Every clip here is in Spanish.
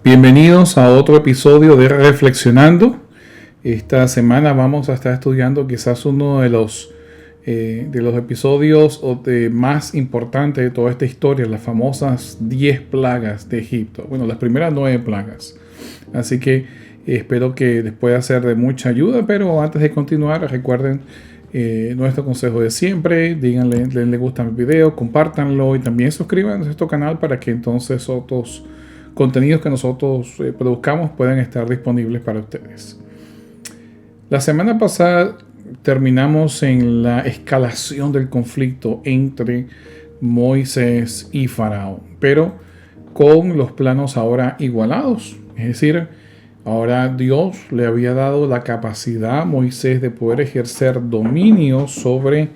Bienvenidos a otro episodio de Reflexionando. Esta semana vamos a estar estudiando quizás uno de los episodios más importantes de toda esta historia, las famosas 10 plagas de Egipto. Bueno, las primeras 9 plagas. Así que espero que les pueda ser de mucha ayuda, pero antes de continuar, recuerden nuestro consejo de siempre. Díganle, denle gusta al video, compártanlo y también suscríbanse a este canal para que entonces otros contenidos que nosotros produzcamos puedan estar disponibles para ustedes. La semana pasada terminamos en la escalación del conflicto entre Moisés y Faraón, pero con los planos ahora igualados. Es decir, ahora Dios le había dado la capacidad a Moisés de poder ejercer dominio sobre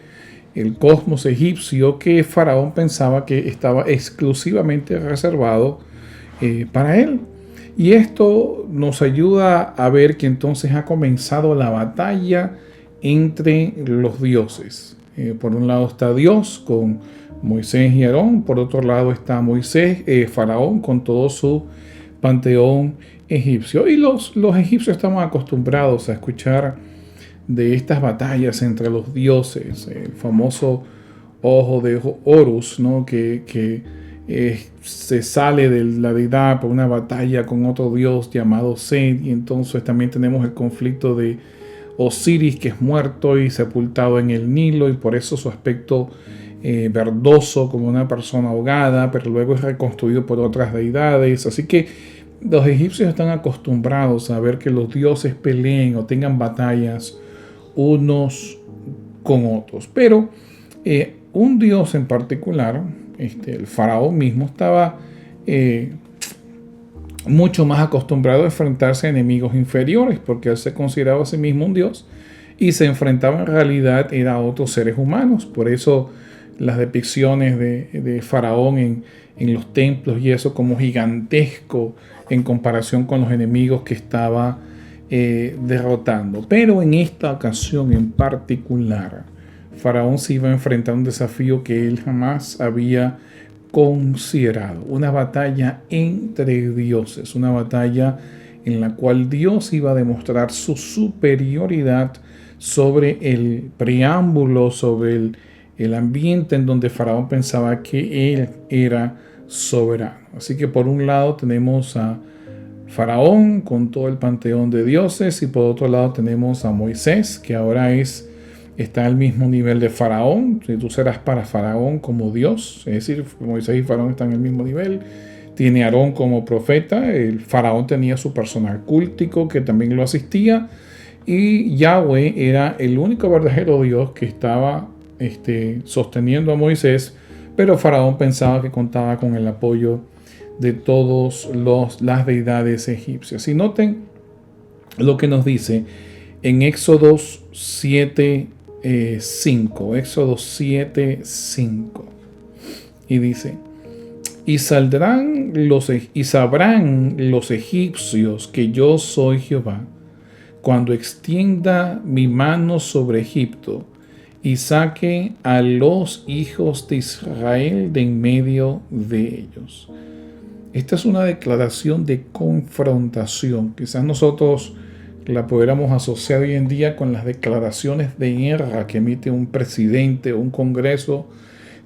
el cosmos egipcio que Faraón pensaba que estaba exclusivamente reservado para él. Y esto nos ayuda a ver que entonces ha comenzado la batalla entre los dioses. Por un lado está Dios con Moisés y Aarón, por otro lado está Faraón con todo su panteón egipcio. Y los egipcios estamos acostumbrados a escuchar de estas batallas entre los dioses, el famoso ojo de Horus, ¿no? que se sale de la deidad por una batalla con otro dios llamado Set, y entonces también tenemos el conflicto de Osiris, que es muerto y sepultado en el Nilo, y por eso su aspecto verdoso como una persona ahogada, pero luego es reconstruido por otras deidades. Así que los egipcios están acostumbrados a ver que los dioses peleen o tengan batallas unos con otros, pero un dios en particular, el faraón mismo, estaba mucho más acostumbrado a enfrentarse a enemigos inferiores, porque él se consideraba a sí mismo un dios y se enfrentaba en realidad a otros seres humanos. Por eso las depicciones de faraón en los templos y eso como gigantesco en comparación con los enemigos que estaba derrotando. Pero en esta ocasión en particular, Faraón se iba a enfrentar a un desafío que él jamás había considerado. Una batalla entre dioses, una batalla en la cual Dios iba a demostrar su superioridad sobre el preámbulo, sobre el ambiente en donde Faraón pensaba que él era soberano. Así que por un lado tenemos a Faraón con todo el panteón de dioses, y por otro lado tenemos a Moisés, que ahora está al mismo nivel de Faraón. Si tú serás para Faraón como Dios, es decir, Moisés y Faraón están en el mismo nivel. Tiene a Aarón como profeta. El Faraón tenía su personal cultico que también lo asistía, y Yahweh era el único verdadero Dios que estaba sosteniendo a Moisés, pero Faraón pensaba que contaba con el apoyo de todas las deidades egipcias. Y noten lo que nos dice en Éxodo 7:5. Éxodo 7:5. Y dice: y sabrán los egipcios que yo soy Jehová, cuando extienda mi mano sobre Egipto y saque a los hijos de Israel de en medio de ellos. Esta es una declaración de confrontación. Quizás nosotros la pudiéramos asociar hoy en día con las declaraciones de guerra que emite un presidente o un congreso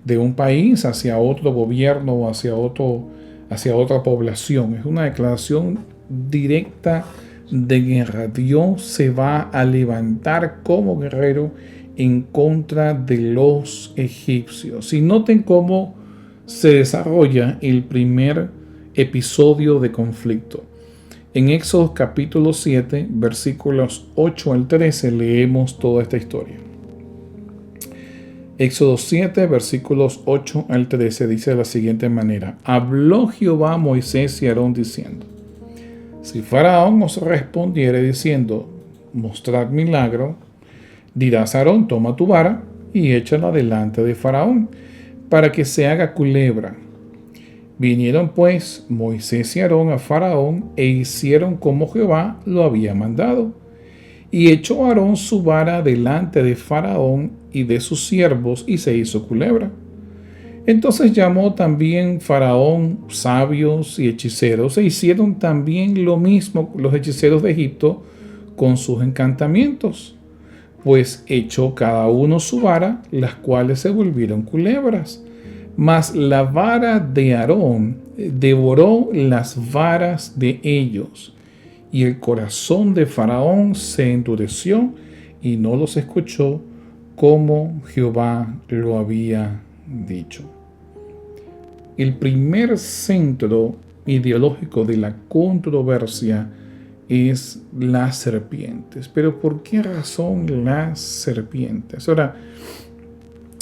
de un país hacia otro gobierno o hacia otra población. Es una declaración directa de guerra. Dios se va a levantar como guerrero en contra de los egipcios. Y noten cómo se desarrolla el primer episodio de conflicto. En Éxodo capítulo 7, versículos 8 al 13, leemos toda esta historia. Éxodo 7, versículos 8 al 13, dice de la siguiente manera: habló Jehová a Moisés y a Aarón diciendo: si Faraón os respondiere diciendo, mostrad milagro, dirás a Aarón: toma tu vara y échala delante de Faraón, para que se haga culebra. Vinieron pues Moisés y Aarón a Faraón e hicieron como Jehová lo había mandado. Y echó Aarón su vara delante de Faraón y de sus siervos y se hizo culebra. Entonces llamó también Faraón sabios y hechiceros e hicieron también lo mismo los hechiceros de Egipto con sus encantamientos, pues echó cada uno su vara, las cuales se volvieron culebras. Mas la vara de Aarón devoró las varas de ellos, y el corazón de Faraón se endureció y no los escuchó como Jehová lo había dicho. El primer centro ideológico de la controversia es las serpientes. Pero ¿por qué razón las serpientes? Ahora,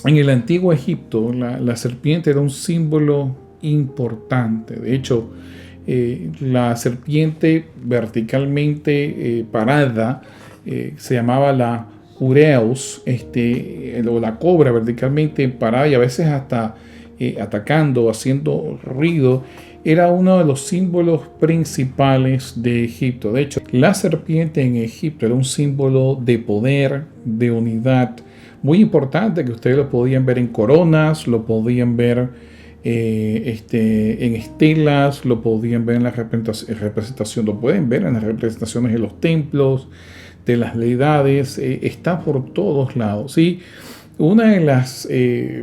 en el antiguo Egipto, la serpiente era un símbolo importante. De hecho, la serpiente verticalmente parada se llamaba la ureus, o la cobra verticalmente parada y a veces hasta atacando, haciendo ruido, era uno de los símbolos principales de Egipto. De hecho, la serpiente en Egipto era un símbolo de poder, de unidad, muy importante, que ustedes lo podían ver en coronas, lo podían ver en estelas, lo podían ver en la representación, lo pueden ver en las representaciones de los templos, de las deidades, está por todos lados. Y una de las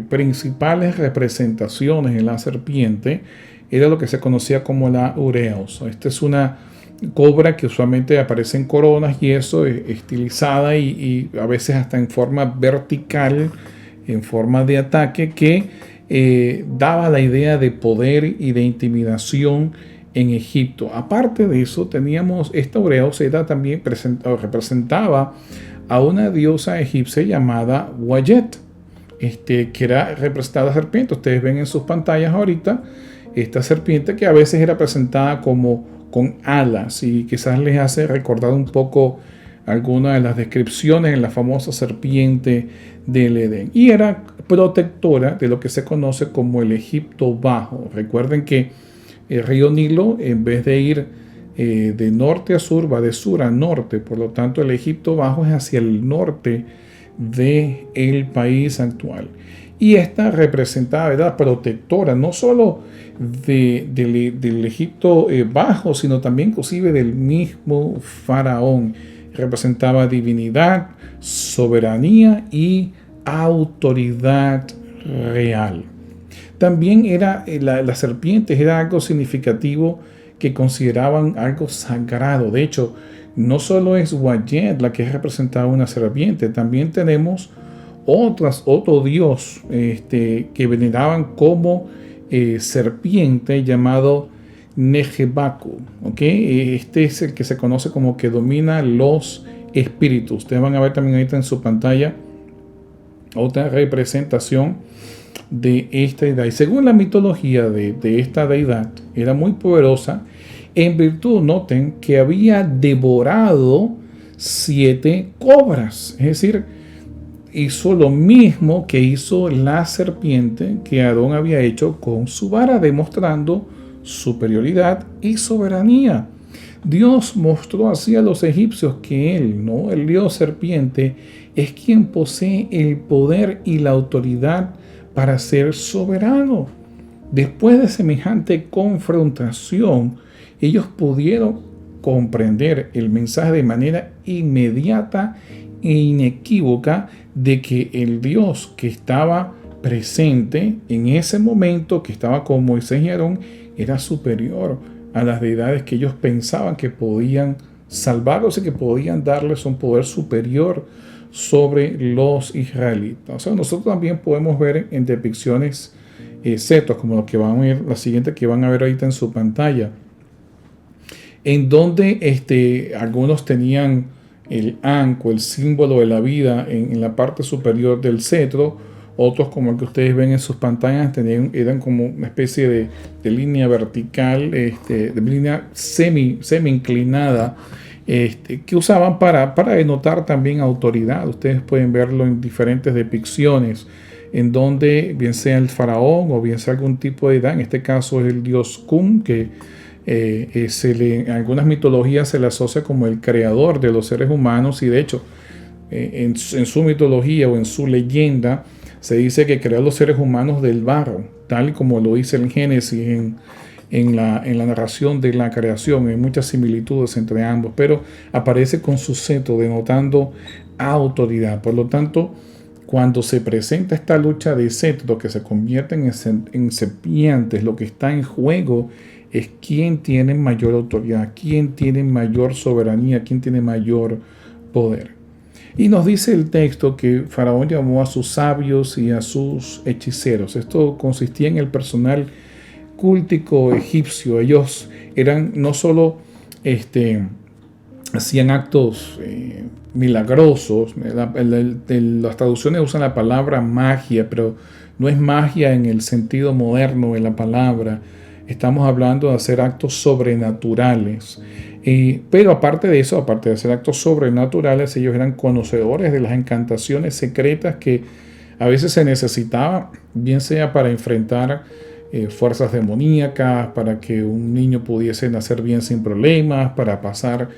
principales representaciones de la serpiente era lo que se conocía como la ureus. Esta es una cobra que usualmente aparece en coronas y eso, estilizada y a veces hasta en forma vertical, en forma de ataque, que daba la idea de poder y de intimidación en Egipto. Aparte de eso, teníamos esta ureus, también representaba a una diosa egipcia llamada Wayet, que era representada la serpiente. Ustedes ven en sus pantallas ahorita esta serpiente que a veces era presentada como con alas y quizás les hace recordar un poco algunas de las descripciones en la famosa serpiente del Edén. Y era protectora de lo que se conoce como el Egipto Bajo. Recuerden que el río Nilo, en vez de ir de norte a sur, va de sur a norte. Por lo tanto, el Egipto Bajo es hacia el norte del país actual. Y esta representaba, ¿verdad?, protectora, no solo del Egipto Bajo, sino también inclusive del mismo faraón. Representaba divinidad, soberanía y autoridad real. También era las serpientes era algo significativo que consideraban algo sagrado. De hecho, no solo es Wayet la que es representada una serpiente, también tenemos otro dios que veneraban como serpiente llamado Nejebaku. ¿Okay? Este es el que se conoce como que domina los espíritus. Ustedes van a ver también ahorita en su pantalla otra representación de esta deidad. Y según la mitología de esta deidad, era muy poderosa en virtud, noten, que había devorado 7 cobras. Es decir, hizo lo mismo que hizo la serpiente que Aarón había hecho con su vara, demostrando superioridad y soberanía. Dios mostró así a los egipcios que Él, ¿no?, el Dios serpiente, es quien posee el poder y la autoridad para ser soberano. Después de semejante confrontación, ellos pudieron comprender el mensaje de manera inmediata e inequívoca de que el Dios que estaba presente en ese momento, que estaba con Moisés y Aarón, era superior a las deidades que ellos pensaban que podían salvarlos y que podían darles un poder superior sobre los israelitas. O sea, nosotros también podemos ver en depicciones setos, como lo que van a ver, la siguiente que van a ver ahorita en su pantalla, en donde algunos tenían el anco, el símbolo de la vida, en la parte superior del cetro. Otros, como el que ustedes ven en sus pantallas, eran como una especie de línea vertical, de línea semi inclinada, que usaban para denotar también autoridad. Ustedes pueden verlo en diferentes depicciones, en donde bien sea el faraón o bien sea algún tipo de deidad, en este caso es el dios Kun, que En algunas mitologías se le asocia como el creador de los seres humanos y de hecho en su mitología o en su leyenda se dice que creó los seres humanos del barro, tal como lo dice el Génesis en la narración de la creación. Hay muchas similitudes entre ambos, pero aparece con su cetro denotando autoridad. Por lo tanto, cuando se presenta esta lucha de cetros que se convierten en serpientes, lo que está en juego es quién tiene mayor autoridad, quién tiene mayor soberanía, quién tiene mayor poder. Y nos dice el texto que Faraón llamó a sus sabios y a sus hechiceros. Esto consistía en el personal cultico egipcio. Ellos eran no solo hacían actos milagrosos. Las traducciones usan la palabra magia, pero no es magia en el sentido moderno de la palabra. Estamos hablando de hacer actos sobrenaturales. Pero aparte de eso, aparte de hacer actos sobrenaturales, ellos eran conocedores de las encantaciones secretas que a veces se necesitaba, bien sea para enfrentar fuerzas demoníacas, para que un niño pudiese nacer bien sin problemas, para pasar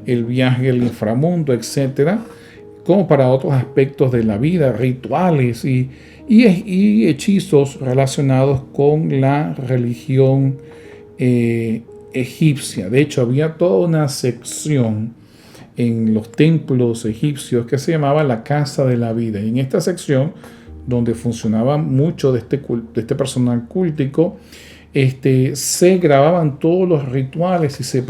el viaje al inframundo, etcétera, como para otros aspectos de la vida, rituales y hechizos relacionados con la religión egipcia. De hecho, había toda una sección en los templos egipcios que se llamaba la Casa de la Vida. Y en esta sección, donde funcionaba mucho de este personal cultico, se grababan todos los rituales y se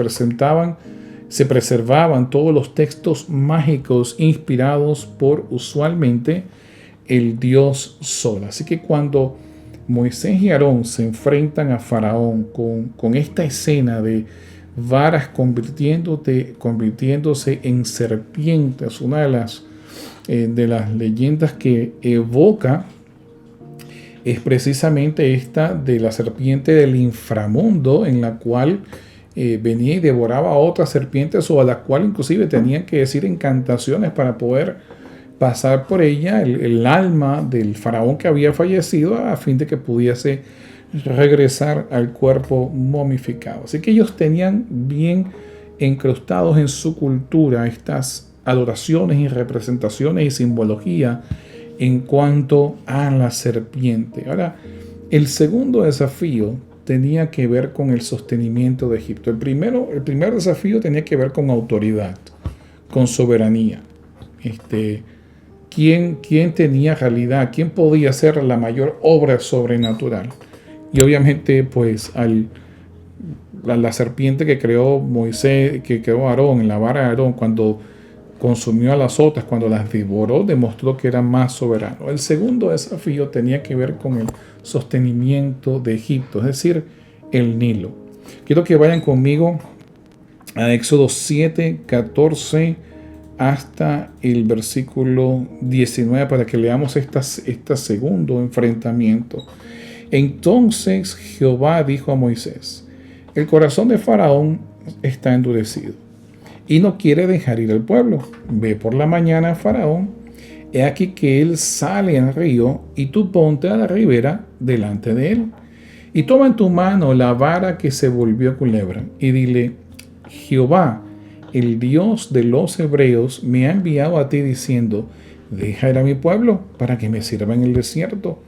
preservaban todos los textos mágicos inspirados por usualmente el dios Sol. Así que cuando Moisés y Aarón se enfrentan a Faraón con esta escena de varas convirtiéndose en serpientes, una de las leyendas que evoca es precisamente esta de la serpiente del inframundo, en la cual venía y devoraba a otras serpientes, o a la cual inclusive tenían que decir encantaciones para poder pasar por ella el alma del faraón que había fallecido, a fin de que pudiese regresar al cuerpo momificado. Así que ellos tenían bien incrustados en su cultura estas adoraciones y representaciones y simbología en cuanto a la serpiente. Ahora, el segundo desafío tenía que ver con el sostenimiento de Egipto. El primer desafío tenía que ver con autoridad, con soberanía. ¿Quién tenía realidad? ¿Quién podía hacer la mayor obra sobrenatural? Y obviamente, pues, la serpiente que creó Moisés, que creó Aarón, en la vara de Aarón, cuando consumió a las otras, cuando las devoró, demostró que era más soberano. El segundo desafío tenía que ver con el sostenimiento de Egipto, es decir, el Nilo. Quiero que vayan conmigo a Éxodo 7, 14 hasta el versículo 19 para que leamos este segundo enfrentamiento. Entonces Jehová dijo a Moisés: el corazón de Faraón está endurecido y no quiere dejar ir al pueblo. Ve por la mañana a Faraón, he aquí que él sale al río, y tú ponte a la ribera delante de él. Y toma en tu mano la vara que se volvió culebra, y dile: Jehová, el Dios de los hebreos, me ha enviado a ti diciendo: deja ir a mi pueblo para que me sirva en el desierto.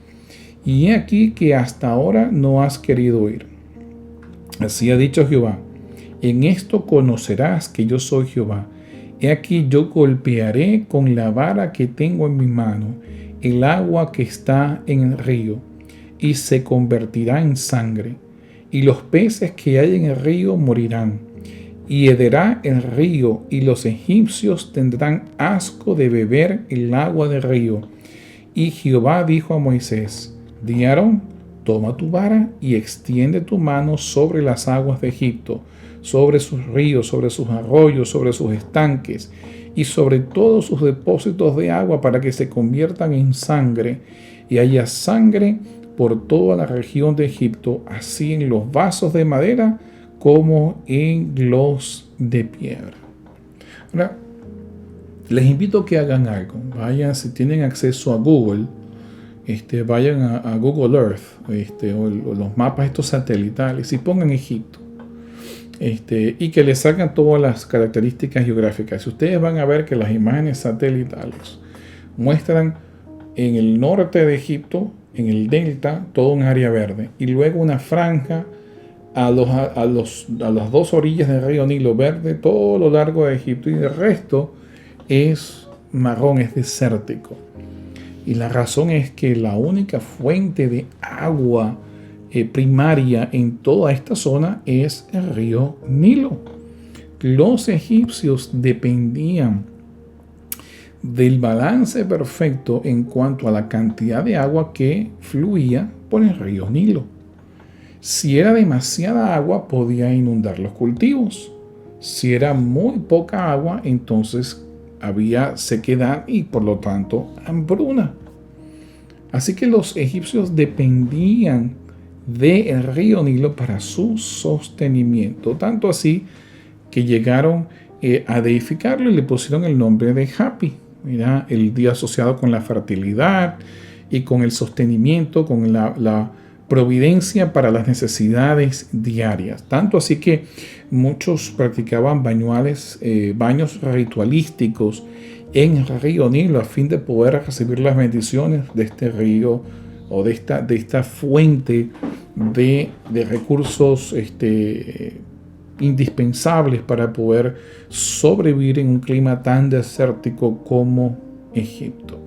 Y he aquí que hasta ahora no has querido ir. Así ha dicho Jehová: en esto conocerás que yo soy Jehová. He aquí yo golpearé con la vara que tengo en mi mano el agua que está en el río, y se convertirá en sangre, y los peces que hay en el río morirán, y hederá el río, y los egipcios tendrán asco de beber el agua del río. Y Jehová dijo a Moisés: di a Aarón: toma tu vara y extiende tu mano sobre las aguas de Egipto, sobre sus ríos, sobre sus arroyos, sobre sus estanques y sobre todos sus depósitos de agua, para que se conviertan en sangre, y haya sangre por toda la región de Egipto, así en los vasos de madera como en los de piedra. Ahora, les invito a que hagan algo. Vayan, si tienen acceso a Google, vayan a Google Earth, o los mapas estos satelitales, y pongan Egipto. y que le sacan todas las características geográficas. Si ustedes van a ver que las imágenes satelitales muestran en el norte de Egipto, en el delta, todo un área verde, y luego una franja a las dos orillas del río Nilo verde, todo lo largo de Egipto, y el resto es marrón, es desértico. Y la razón es que la única fuente de agua primaria en toda esta zona es el río Nilo. Los egipcios dependían del balance perfecto en cuanto a la cantidad de agua que fluía por el río Nilo. Si era demasiada agua, podía inundar los cultivos. Si era muy poca agua, entonces había sequedad y por lo tanto hambruna. Así que los egipcios dependían del río Nilo para su sostenimiento, tanto así que llegaron a deificarlo y le pusieron el nombre de Hapi. Era el día asociado con la fertilidad y con el sostenimiento, con la providencia para las necesidades diarias. Tanto así que muchos practicaban baños ritualísticos en el río Nilo a fin de poder recibir las bendiciones de este río o de esta fuente de recursos indispensables para poder sobrevivir en un clima tan desértico como Egipto.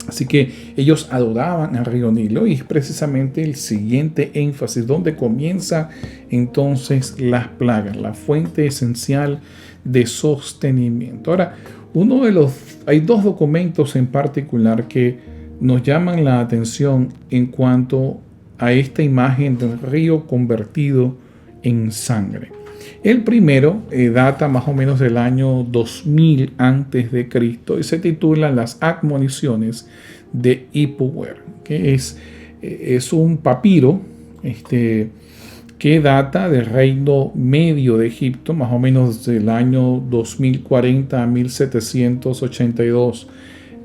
Así que ellos adoraban al río Nilo y es precisamente el siguiente énfasis donde comienza entonces las plagas, la fuente esencial de sostenimiento. Ahora, hay dos documentos en particular que nos llaman la atención en cuanto a esta imagen del río convertido en sangre. El primero data más o menos del año 2000 antes de Cristo y se titula Las admoniciones de Ipuwer, que es un papiro que data del reino medio de Egipto, más o menos del año 2040 a 1782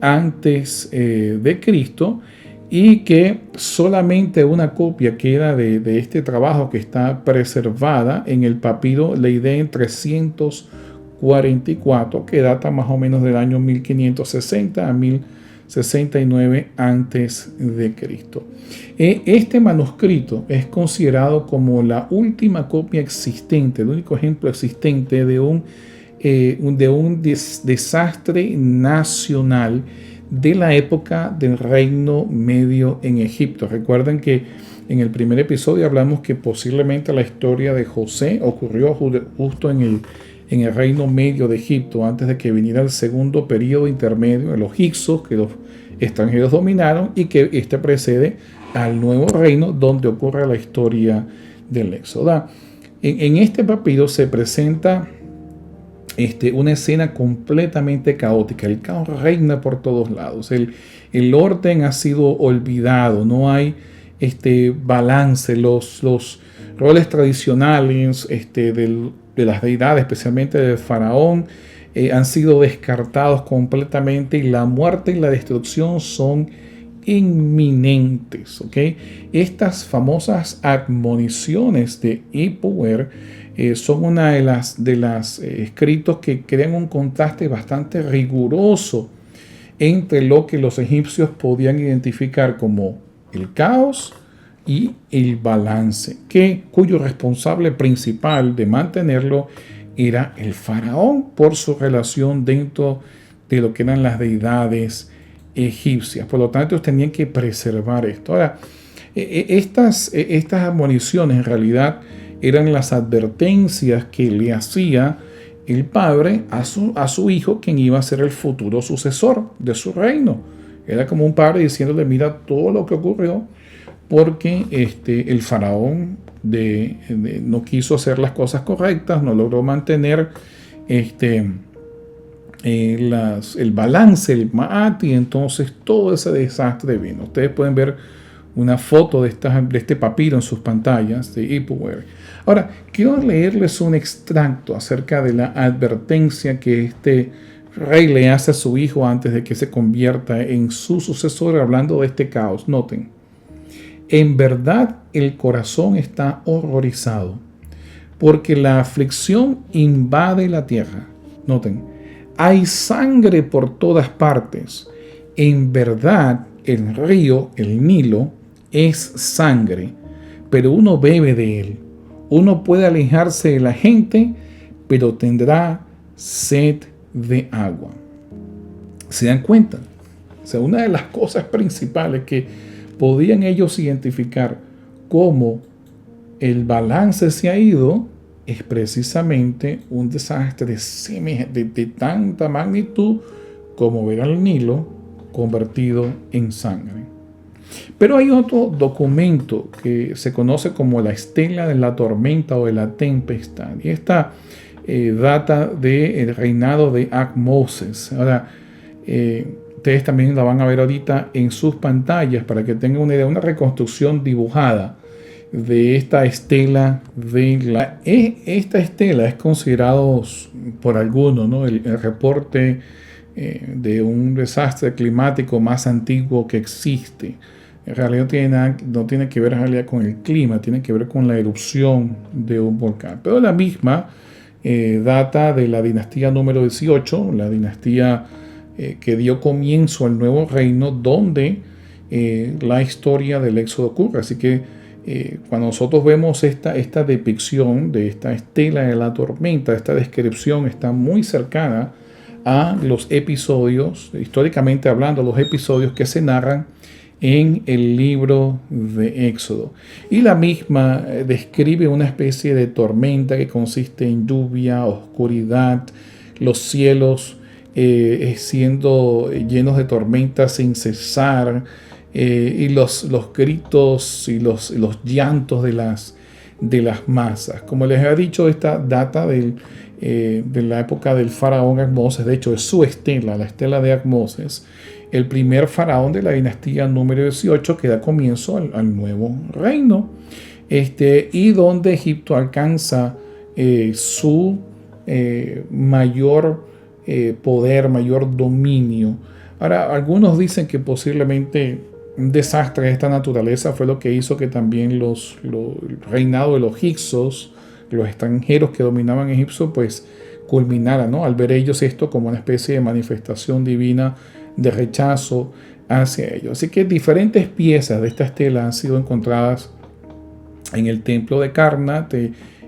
antes de Cristo, y que solamente una copia queda de este trabajo que está preservada en el papiro Leiden 344, que data más o menos del año 1560 a 1069 antes de Cristo. Este manuscrito es considerado como la última copia existente, el único ejemplo existente de un desastre nacional de la época del Reino Medio en Egipto. Recuerden que en el primer episodio hablamos que posiblemente la historia de José ocurrió justo en el Reino Medio de Egipto, antes de que viniera el segundo periodo intermedio de los hicsos que los extranjeros dominaron y que este precede al nuevo reino donde ocurre la historia del Éxodo. En este papiro se presenta una escena completamente caótica. El caos reina por todos lados. El orden ha sido olvidado. No hay balance. Los roles tradicionales de las deidades, especialmente del faraón, han sido descartados completamente y la muerte y la destrucción son inminentes. Estas famosas admoniciones de Ipuwer son una de las escritos que crean un contraste bastante riguroso entre lo que los egipcios podían identificar como el caos y el balance, cuyo responsable principal de mantenerlo era el faraón por su relación dentro de lo que eran las deidades egipcias. Por lo tanto, ellos tenían que preservar esto. Ahora, estas admoniciones en realidad eran las advertencias que le hacía el padre a su hijo, quien iba a ser el futuro sucesor de su reino. Era como un padre diciéndole: mira todo lo que ocurrió porque el faraón no quiso hacer las cosas correctas, no logró mantener el balance, el ma'at, y entonces todo ese desastre vino. Ustedes pueden ver una foto de este papiro en sus pantallas de Ipuwer. Ahora, quiero leerles un extracto acerca de la advertencia que este rey le hace a su hijo antes de que se convierta en su sucesor, hablando de este caos. Noten: en verdad el corazón está horrorizado, porque la aflicción invade la tierra. Noten, hay sangre por todas partes. En verdad, el río, el Nilo, es sangre, pero uno bebe de él. Uno puede alejarse de la gente, pero tendrá sed de agua. ¿Se dan cuenta? O sea, una de las cosas principales que podían ellos identificar cómo el balance se ha ido es precisamente un desastre de tanta magnitud como ver al Nilo convertido en sangre. Pero hay otro documento que se conoce como la estela de la tormenta o de la tempestad, y esta data del reinado de Ahmoses. Ahora, ustedes también la van a ver ahorita en sus pantallas para que tengan una idea, una reconstrucción dibujada de esta estela esta estela es considerado por algunos, ¿no?, el reporte de un desastre climático más antiguo que existe. En realidad no tiene que ver en realidad con el clima, tiene que ver con la erupción de un volcán. Pero la misma data de la dinastía número 18, la dinastía que dio comienzo al nuevo reino, donde la historia del éxodo ocurre. Así que cuando nosotros vemos esta depicción de esta estela de la tormenta, esta descripción está muy cercana a los episodios, históricamente hablando, los episodios que se narran en el libro de Éxodo. Y la misma describe una especie de tormenta que consiste en lluvia, oscuridad, los cielos siendo llenos de tormentas sin cesar, y los gritos y los llantos de las masas. Como les he dicho, esta data de la época del faraón Ahmoses. De hecho, es su estela, la estela de Ahmoses, el primer faraón de la dinastía número 18 que da comienzo al nuevo reino, y donde Egipto alcanza su mayor poder, mayor dominio. Ahora, algunos dicen que posiblemente un desastre de esta naturaleza fue lo que hizo que también el reinado de los hicsos, los extranjeros que dominaban Egipto, pues culminara, ¿no?, al ver ellos esto como una especie de manifestación divina de rechazo hacia ellos. Así que diferentes piezas de esta estela han sido encontradas en el templo de Karnak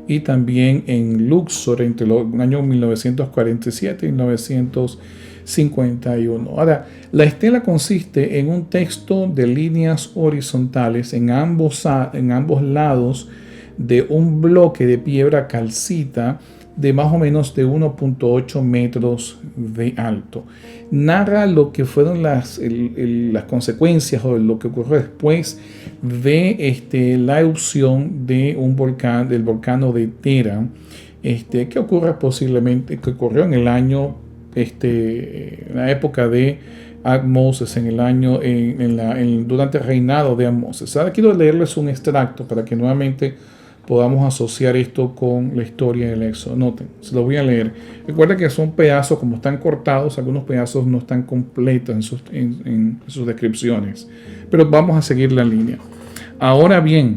y también en Luxor entre los años 1947 y 1951. Ahora, la estela consiste en un texto de líneas horizontales en ambos lados de un bloque de piedra calcita de más o menos de 1.8 metros de alto. Narra lo que fueron las consecuencias o lo que ocurrió después de la erupción de del volcán de Tera, que ocurrió en el año, en la época de Ahmoses, durante el reinado de Ahmoses. Ahora quiero leerles un extracto para que nuevamente podamos asociar esto con la historia del Éxodo. Noten, se lo voy a leer. Recuerda que son pedazos, como están cortados, algunos pedazos no están completos en sus descripciones, pero vamos a seguir la línea. Ahora bien,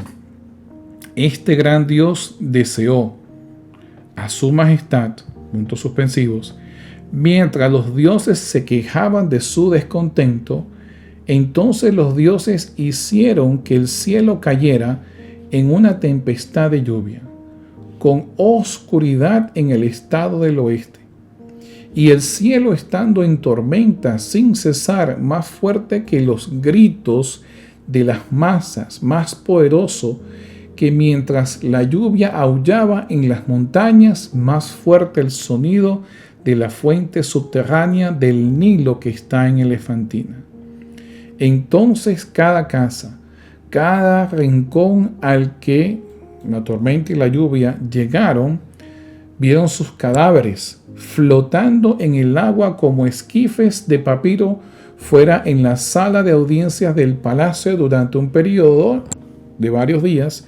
este gran Dios deseó a su majestad, puntos suspensivos, mientras los dioses se quejaban de su descontento, entonces los dioses hicieron que el cielo cayera en una tempestad de lluvia, con oscuridad en el estado del oeste, y el cielo estando en tormenta sin cesar, más fuerte que los gritos de las masas, más poderoso que mientras la lluvia aullaba en las montañas, más fuerte el sonido de la fuente subterránea del Nilo que está en Elefantina. Entonces cada casa, cada rincón al que la tormenta y la lluvia llegaron, vieron sus cadáveres flotando en el agua como esquifes de papiro fuera en la sala de audiencias del palacio durante un periodo de varios días,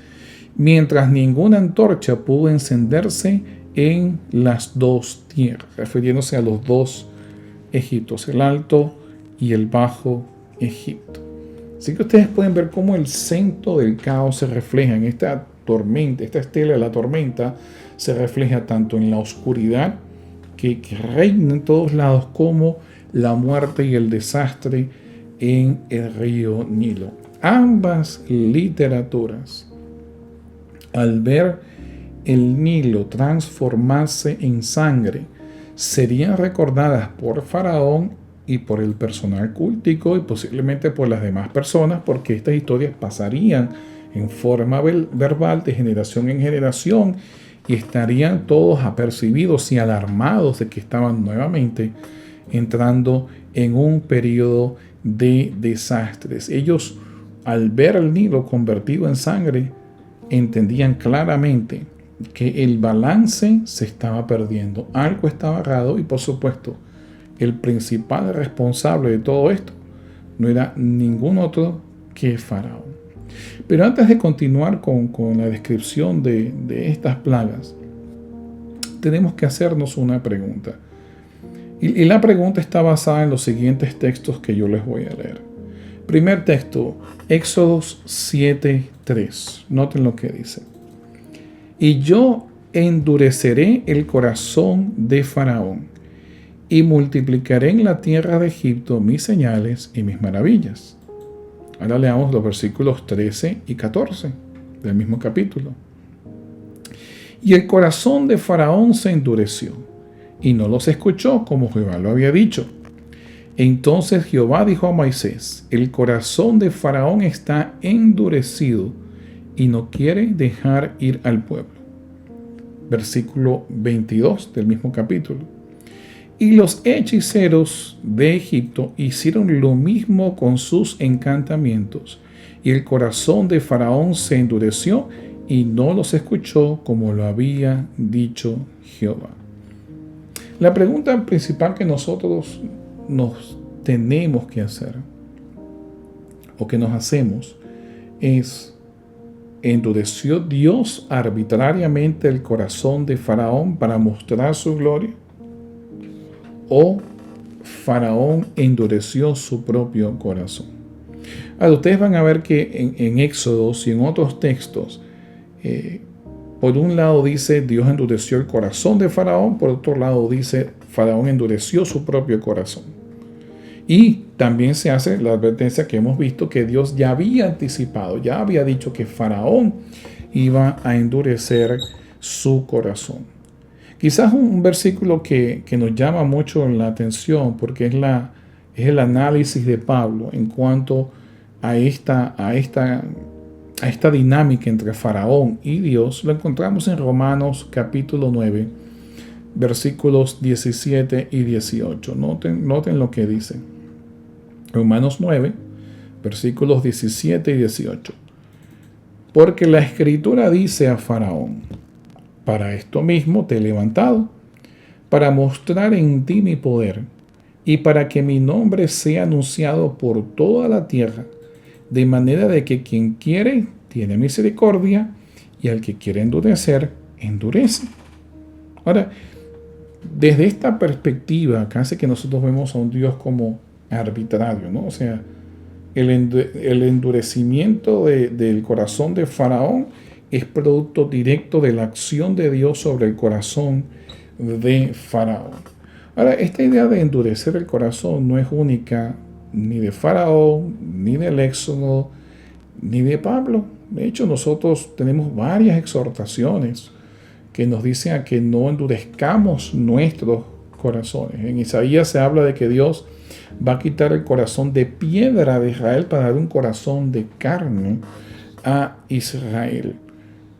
mientras ninguna antorcha pudo encenderse en las dos tierras, refiriéndose a los dos Egiptos, el Alto y el Bajo Egipto. Así que ustedes pueden ver cómo el centro del caos se refleja en esta tormenta, esta estela de la tormenta se refleja tanto en la oscuridad que reina en todos lados como la muerte y el desastre en el río Nilo. Ambas literaturas, al ver el Nilo transformarse en sangre, serían recordadas por Faraón y por el personal cultico y posiblemente por las demás personas, porque estas historias pasarían en forma verbal de generación en generación y estarían todos apercibidos y alarmados de que estaban nuevamente entrando en un periodo de desastres. Ellos, al ver el Nilo convertido en sangre, entendían claramente que el balance se estaba perdiendo, algo estaba errado y por supuesto el principal responsable de todo esto no era ningún otro que Faraón. Pero antes de continuar con la descripción de estas plagas, tenemos que hacernos una pregunta. Y la pregunta está basada en los siguientes textos que yo les voy a leer. Primer texto, Éxodo 7:3. Noten lo que dice. Y yo endureceré el corazón de Faraón y multiplicaré en la tierra de Egipto mis señales y mis maravillas. Ahora leamos los versículos 13 y 14 del mismo capítulo. Y el corazón de Faraón se endureció y no los escuchó como Jehová lo había dicho. Entonces Jehová dijo a Moisés: el corazón de Faraón está endurecido y no quiere dejar ir al pueblo. Versículo 22 del mismo capítulo. Y los hechiceros de Egipto hicieron lo mismo con sus encantamientos, y el corazón de Faraón se endureció y no los escuchó como lo había dicho Jehová. La pregunta principal que nosotros nos tenemos que hacer, o que nos hacemos, es: ¿endureció Dios arbitrariamente el corazón de Faraón para mostrar su gloria? ¿O Faraón endureció su propio corazón? Ahora, ustedes van a ver que en Éxodos y en otros textos, por un lado dice Dios endureció el corazón de Faraón, por otro lado dice Faraón endureció su propio corazón. Y también se hace la advertencia que hemos visto que Dios ya había anticipado, ya había dicho que Faraón iba a endurecer su corazón. Quizás un versículo que nos llama mucho la atención porque es el análisis de Pablo en cuanto a esta dinámica entre Faraón y Dios, lo encontramos en Romanos capítulo 9, versículos 17 y 18. Noten lo que dice. Romanos 9, versículos 17 y 18. Porque la Escritura dice a Faraón: para esto mismo te he levantado, para mostrar en ti mi poder, y para que mi nombre sea anunciado por toda la tierra, de manera de que quien quiere tiene misericordia, y al que quiere endurecer, endurece. Ahora, desde esta perspectiva, casi que nosotros vemos a un Dios como arbitrario, ¿no? O sea, el endurecimiento del corazón de Faraón es producto directo de la acción de Dios sobre el corazón de Faraón. Ahora, esta idea de endurecer el corazón no es única ni de Faraón, ni del Éxodo, ni de Pablo. De hecho, nosotros tenemos varias exhortaciones que nos dicen a que no endurezcamos nuestros corazones. En Isaías se habla de que Dios va a quitar el corazón de piedra de Israel para dar un corazón de carne a Israel.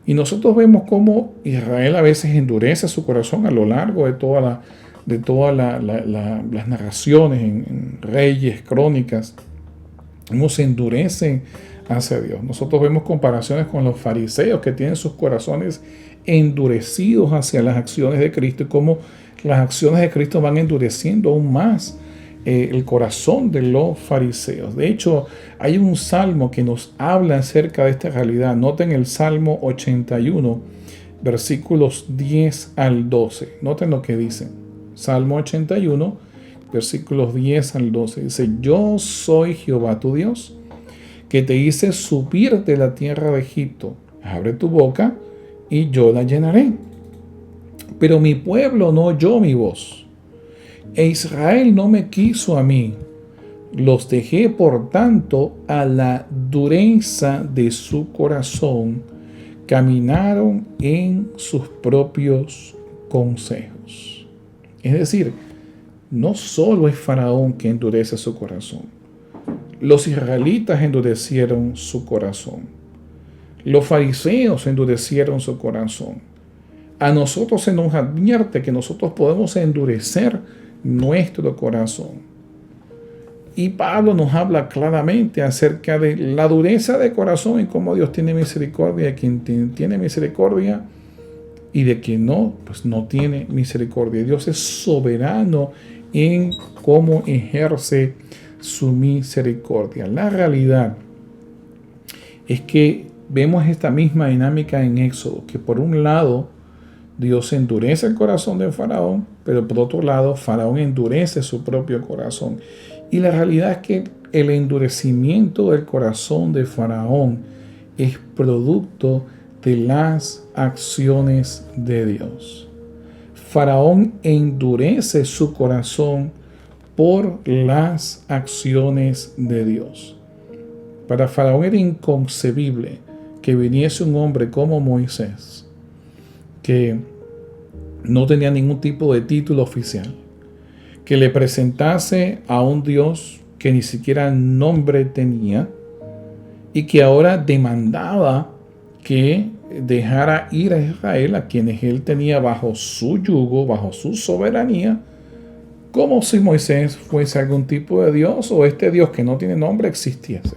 Y nosotros vemos cómo Israel a veces endurece su corazón a lo largo de todas las narraciones en Reyes, Crónicas. Cómo se endurecen hacia Dios. Nosotros vemos comparaciones con los fariseos que tienen sus corazones endurecidos hacia las acciones de Cristo y cómo las acciones de Cristo van endureciendo aún más el corazón de los fariseos. De hecho, hay un salmo que nos habla acerca de esta realidad. Noten el Salmo 81, versículos 10 al 12. Noten lo que dice. Salmo 81, versículos 10 al 12. Dice: yo soy Jehová tu Dios, que te hice subir de la tierra de Egipto. Abre tu boca y yo la llenaré. Pero mi pueblo no oyó mi voz, e Israel no me quiso a mí. Los dejé, por tanto, a la dureza de su corazón. Caminaron en sus propios consejos. Es decir, no solo es Faraón que endurece su corazón. Los israelitas endurecieron su corazón. Los fariseos endurecieron su corazón. A nosotros se nos advierte que nosotros podemos endurecer nuestro corazón. Y Pablo nos habla claramente acerca de la dureza de corazón y cómo Dios tiene misericordia de quien tiene misericordia y de quien no, pues no tiene misericordia. Dios es soberano en cómo ejerce su misericordia. La realidad es que vemos esta misma dinámica en Éxodo, que por un lado Dios endurece el corazón de Faraón, pero por otro lado Faraón endurece su propio corazón. Y la realidad es que el endurecimiento del corazón de Faraón es producto de las acciones de Dios. Faraón endurece su corazón por las acciones de Dios. Para Faraón era inconcebible que viniese un hombre como Moisés, que no tenía ningún tipo de título oficial, que le presentase a un Dios que ni siquiera nombre tenía y que ahora demandaba que dejara ir a Israel, a quienes él tenía bajo su yugo, bajo su soberanía, como si Moisés fuese algún tipo de Dios o este Dios que no tiene nombre existiese.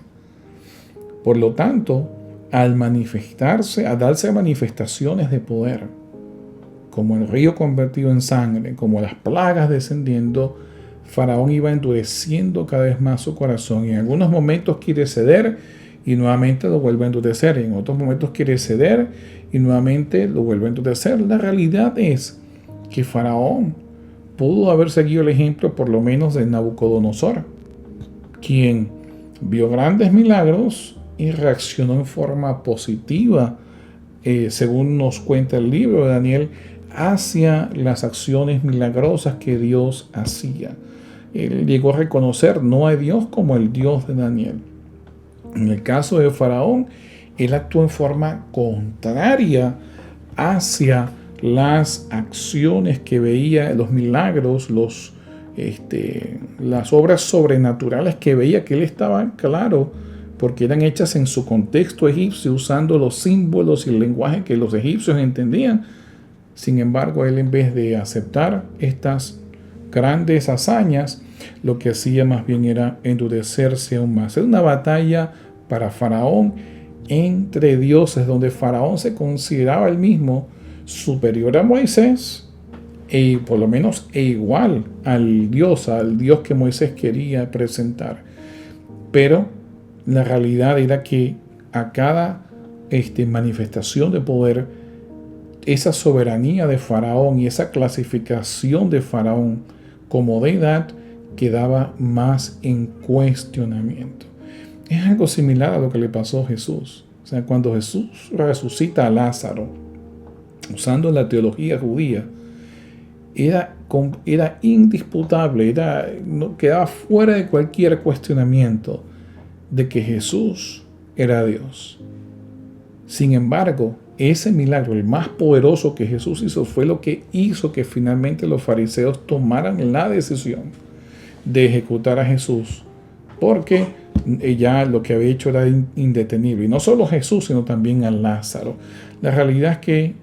Por lo tanto, al manifestarse, a darse manifestaciones de poder, como el río convertido en sangre, como las plagas descendiendo, Faraón iba endureciendo cada vez más su corazón. Y en algunos momentos quiere ceder y nuevamente lo vuelve a endurecer. Y en otros momentos quiere ceder y nuevamente lo vuelve a endurecer. La realidad es que Faraón pudo haber seguido el ejemplo por lo menos de Nabucodonosor, quien vio grandes milagros y reaccionó en forma positiva, según nos cuenta el libro de Daniel, hacia las acciones milagrosas que Dios hacía. Él llegó a reconocer: no hay Dios como el Dios de Daniel. En el caso de Faraón, él actuó en forma contraria hacia las acciones que veía, los milagros, las obras sobrenaturales que veía, que él estaba claro, porque eran hechas en su contexto egipcio, usando los símbolos y el lenguaje que los egipcios entendían. Sin embargo, él, en vez de aceptar estas grandes hazañas, lo que hacía más bien era endurecerse aún más. Era una batalla para Faraón entre dioses, donde Faraón se consideraba él mismo superior a Moisés, por lo menos igual al Dios que Moisés quería presentar. Pero la realidad era que a cada manifestación de poder, esa soberanía de Faraón y esa clasificación de Faraón como deidad quedaba más en cuestionamiento. Es algo similar a lo que le pasó a Jesús. O sea, cuando Jesús resucita a Lázaro, usando la teología judía, era indisputable, quedaba fuera de cualquier cuestionamiento de que Jesús era Dios. Sin embargo, ese milagro, el más poderoso que Jesús hizo, fue lo que hizo que finalmente los fariseos tomaran la decisión de ejecutar a Jesús, porque ya lo que había hecho era indetenible. Y no solo Jesús, sino también a Lázaro. La realidad es que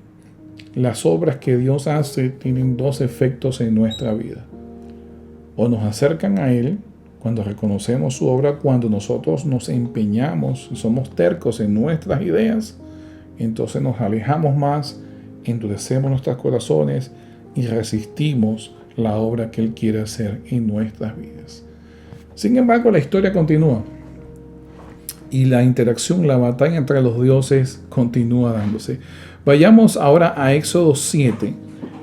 las obras que Dios hace tienen dos efectos en nuestra vida. O nos acercan a Él cuando reconocemos su obra, cuando nosotros nos empeñamos y somos tercos en nuestras ideas, entonces nos alejamos más, endurecemos nuestros corazones y resistimos la obra que Él quiere hacer en nuestras vidas. Sin embargo, la historia continúa y la interacción, la batalla entre los dioses continúa dándose. Vayamos ahora a Éxodo 7,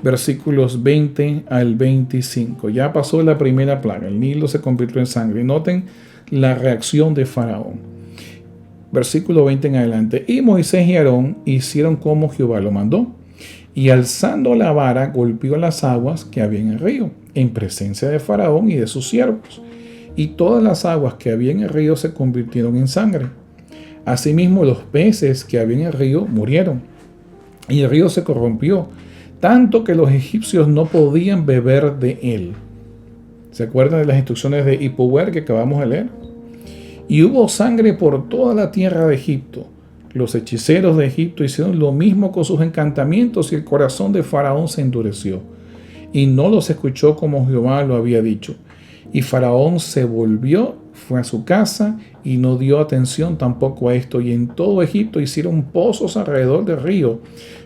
versículos 20 al 25. Ya pasó la primera plaga, el Nilo se convirtió en sangre. Noten la reacción de Faraón. Versículo 20 en adelante. Y Moisés y Aarón hicieron como Jehová lo mandó. Y alzando la vara, golpeó las aguas que había en el río, en presencia de Faraón y de sus siervos. Y todas las aguas que había en el río se convirtieron en sangre. Asimismo, los peces que había en el río murieron. Y el río se corrompió, tanto que los egipcios no podían beber de él. ¿Se acuerdan de las instrucciones de Hipower que acabamos de leer? Y hubo sangre por toda la tierra de Egipto. Los hechiceros de Egipto hicieron lo mismo con sus encantamientos y el corazón de Faraón se endureció. Y no los escuchó como Jehová lo había dicho. Y Faraón se volvió, fue a su casa y no dio atención tampoco a esto. Y en todo Egipto hicieron pozos alrededor del río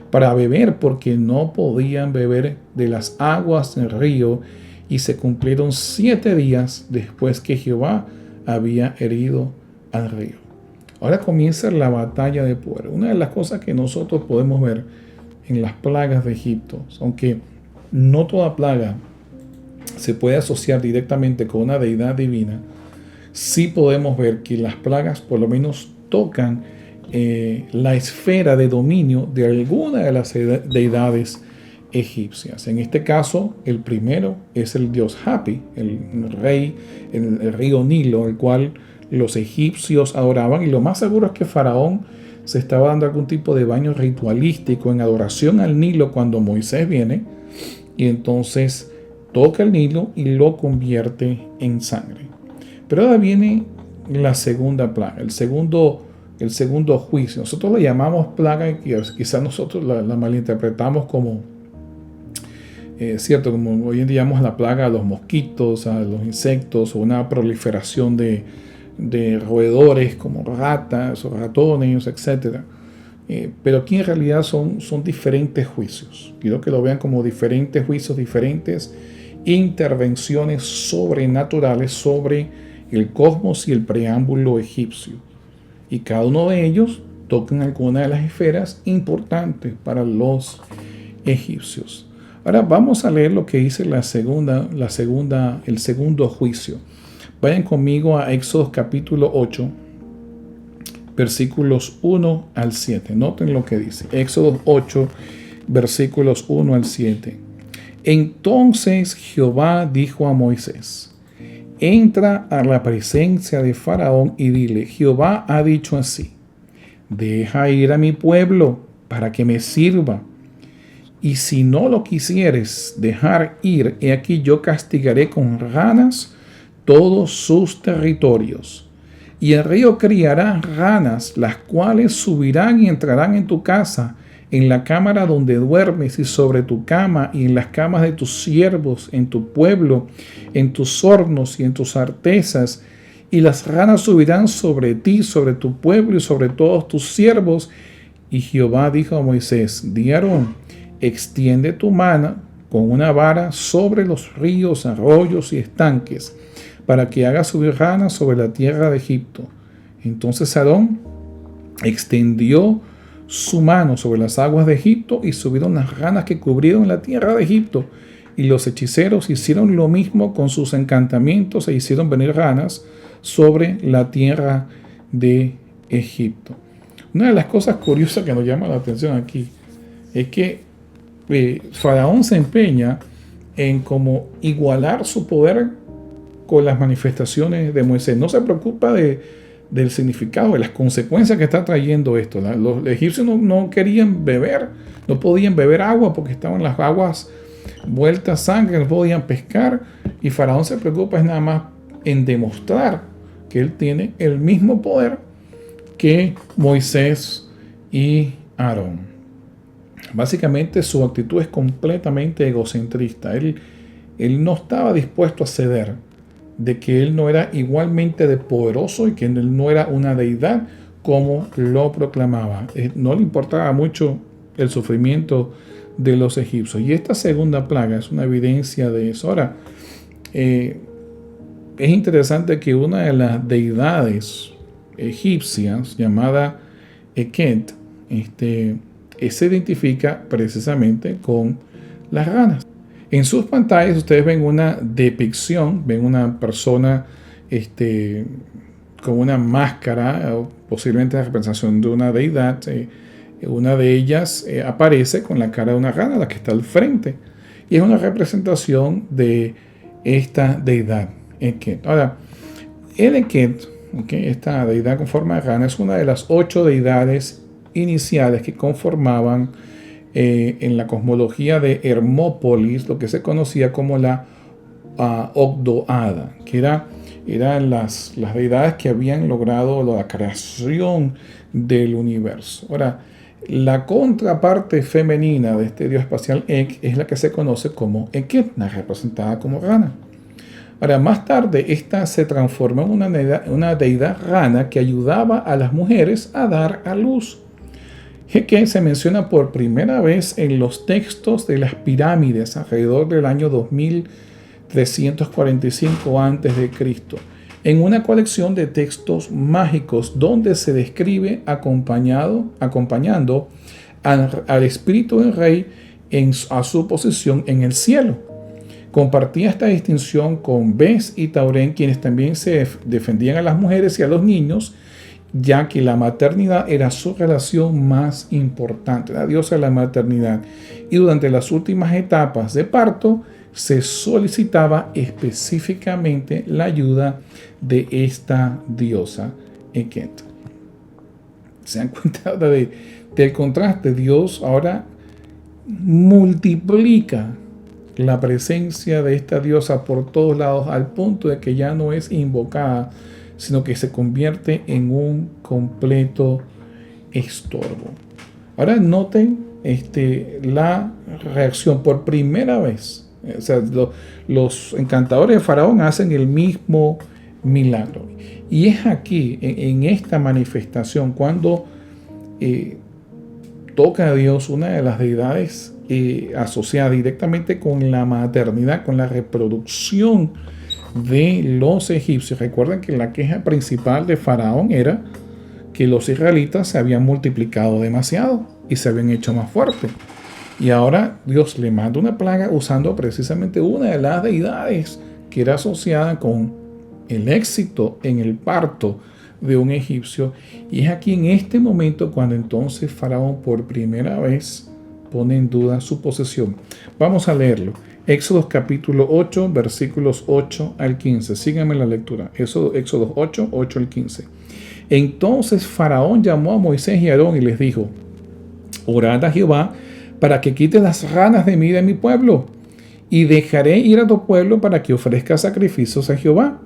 para beber, porque no podían beber de las aguas del río. Y se cumplieron 7 días después que Jehová había herido al río. Ahora comienza la batalla de Peor. Una de las cosas que nosotros podemos ver en las plagas de Egipto, aunque no toda plaga se puede asociar directamente con una deidad divina, sí podemos ver que las plagas por lo menos tocan la esfera de dominio de alguna de las deidades egipcias. En este caso, el primero es el dios Hapi, el rey en el río Nilo, el cual los egipcios adoraban, y lo más seguro es que Faraón se estaba dando algún tipo de baño ritualístico en adoración al Nilo cuando Moisés viene, y entonces toca el Nilo y lo convierte en sangre. Pero ahora viene la segunda plaga, el segundo juicio. Nosotros le llamamos plaga y quizás nosotros la malinterpretamos como cierto, como hoy en día llamamos la plaga a los mosquitos, a los insectos, o una proliferación de roedores como ratas o ratones, etc. Pero aquí en realidad son diferentes juicios. Quiero que lo vean como diferentes juicios, diferentes intervenciones sobrenaturales sobre el cosmos y el preámbulo egipcio. Y cada uno de ellos tocan alguna de las esferas importantes para los egipcios. Ahora vamos a leer lo que dice el segundo juicio. Vayan conmigo a Éxodo capítulo 8, versículos 1 al 7. Noten lo que dice. Éxodo 8, versículos 1 al 7. Entonces Jehová dijo a Moisés: entra a la presencia de Faraón y dile: Jehová ha dicho así: deja ir a mi pueblo para que me sirva. Y si no lo quisieres dejar ir, he aquí yo castigaré con ranas todos sus territorios. Y el río criará ranas, las cuales subirán y entrarán en tu casa, en la cámara donde duermes y sobre tu cama y en las camas de tus siervos, en tu pueblo, en tus hornos y en tus artesas. Y las ranas subirán sobre ti, sobre tu pueblo y sobre todos tus siervos. Y Jehová dijo a Moisés: di a Aarón: extiende tu mano con una vara sobre los ríos, arroyos y estanques, para que haga subir ranas sobre la tierra de Egipto. Entonces Aarón extendió su mano sobre las aguas de Egipto y subieron las ranas que cubrieron la tierra de Egipto. Y los hechiceros hicieron lo mismo con sus encantamientos e hicieron venir ranas sobre la tierra de Egipto. Una de las cosas curiosas que nos llama la atención aquí es que Faraón se empeña en como igualar su poder con las manifestaciones de Moisés. No se preocupa del significado, de las consecuencias que está trayendo esto. Los egipcios no querían beber, no podían beber agua porque estaban las aguas vueltas sangre, no podían pescar, y Faraón se preocupa es nada más en demostrar que él tiene el mismo poder que Moisés y Aarón. Básicamente su actitud es completamente egocentrista. Él no estaba dispuesto a ceder de que él no era igualmente de poderoso y que él no era una deidad como lo proclamaba. No le importaba mucho el sufrimiento de los egipcios. Y esta segunda plaga es una evidencia de eso. Ahora, es interesante que una de las deidades egipcias, llamada Eket, se identifica precisamente con las ranas. En sus pantallas ustedes ven una depicción, ven una persona con una máscara, o posiblemente la representación de una deidad. Una de ellas aparece con la cara de una rana, la que está al frente, y es una representación de esta deidad, Eket. Ahora, el Eket, esta deidad con forma de rana, es una de las 8 deidades iniciales que conformaban en la cosmología de Hermópolis lo que se conocía como la Ogdoada, que eran las deidades que habían logrado la creación del universo. Ahora, la contraparte femenina de este dios espacial Ek es la que se conoce como Eketna, representada como rana. Ahora, más tarde, esta se transformó en una deidad rana que ayudaba a las mujeres a dar a luz. Que se menciona por primera vez en los textos de las pirámides alrededor del año 2345 a.C., en una colección de textos mágicos donde se describe acompañando al espíritu del rey a su posición en el cielo. Compartía esta distinción con Bes y Tauren, quienes también se defendían a las mujeres y a los niños, ya que la maternidad era su relación más importante, la diosa de la maternidad. Y durante las últimas etapas de parto se solicitaba específicamente la ayuda de esta diosa Eket. ¿Se dan cuenta del contraste? Dios ahora multiplica la presencia de esta diosa por todos lados, al punto de que ya no es invocada, sino que se convierte en un completo estorbo. Ahora noten la reacción por primera vez. O sea, los encantadores de Faraón hacen el mismo milagro. Y es aquí, en esta manifestación, cuando toca a Dios, una de las deidades asociada directamente con la maternidad, con la reproducción de los egipcios. Recuerden que la queja principal de Faraón era que los israelitas se habían multiplicado demasiado y se habían hecho más fuertes. Y ahora Dios le manda una plaga usando precisamente una de las deidades que era asociada con el éxito en el parto de un egipcio. Y es aquí en este momento cuando entonces Faraón por primera vez pone en duda su posesión. Vamos a leerlo. Éxodo capítulo 8, versículos 8 al 15. Síganme la lectura. Éxodo 8, 8 al 15. Entonces Faraón llamó a Moisés y a Aarón y les dijo: orad a Jehová para que quite las ranas de mí y de mi pueblo, y dejaré ir a tu pueblo para que ofrezca sacrificios a Jehová.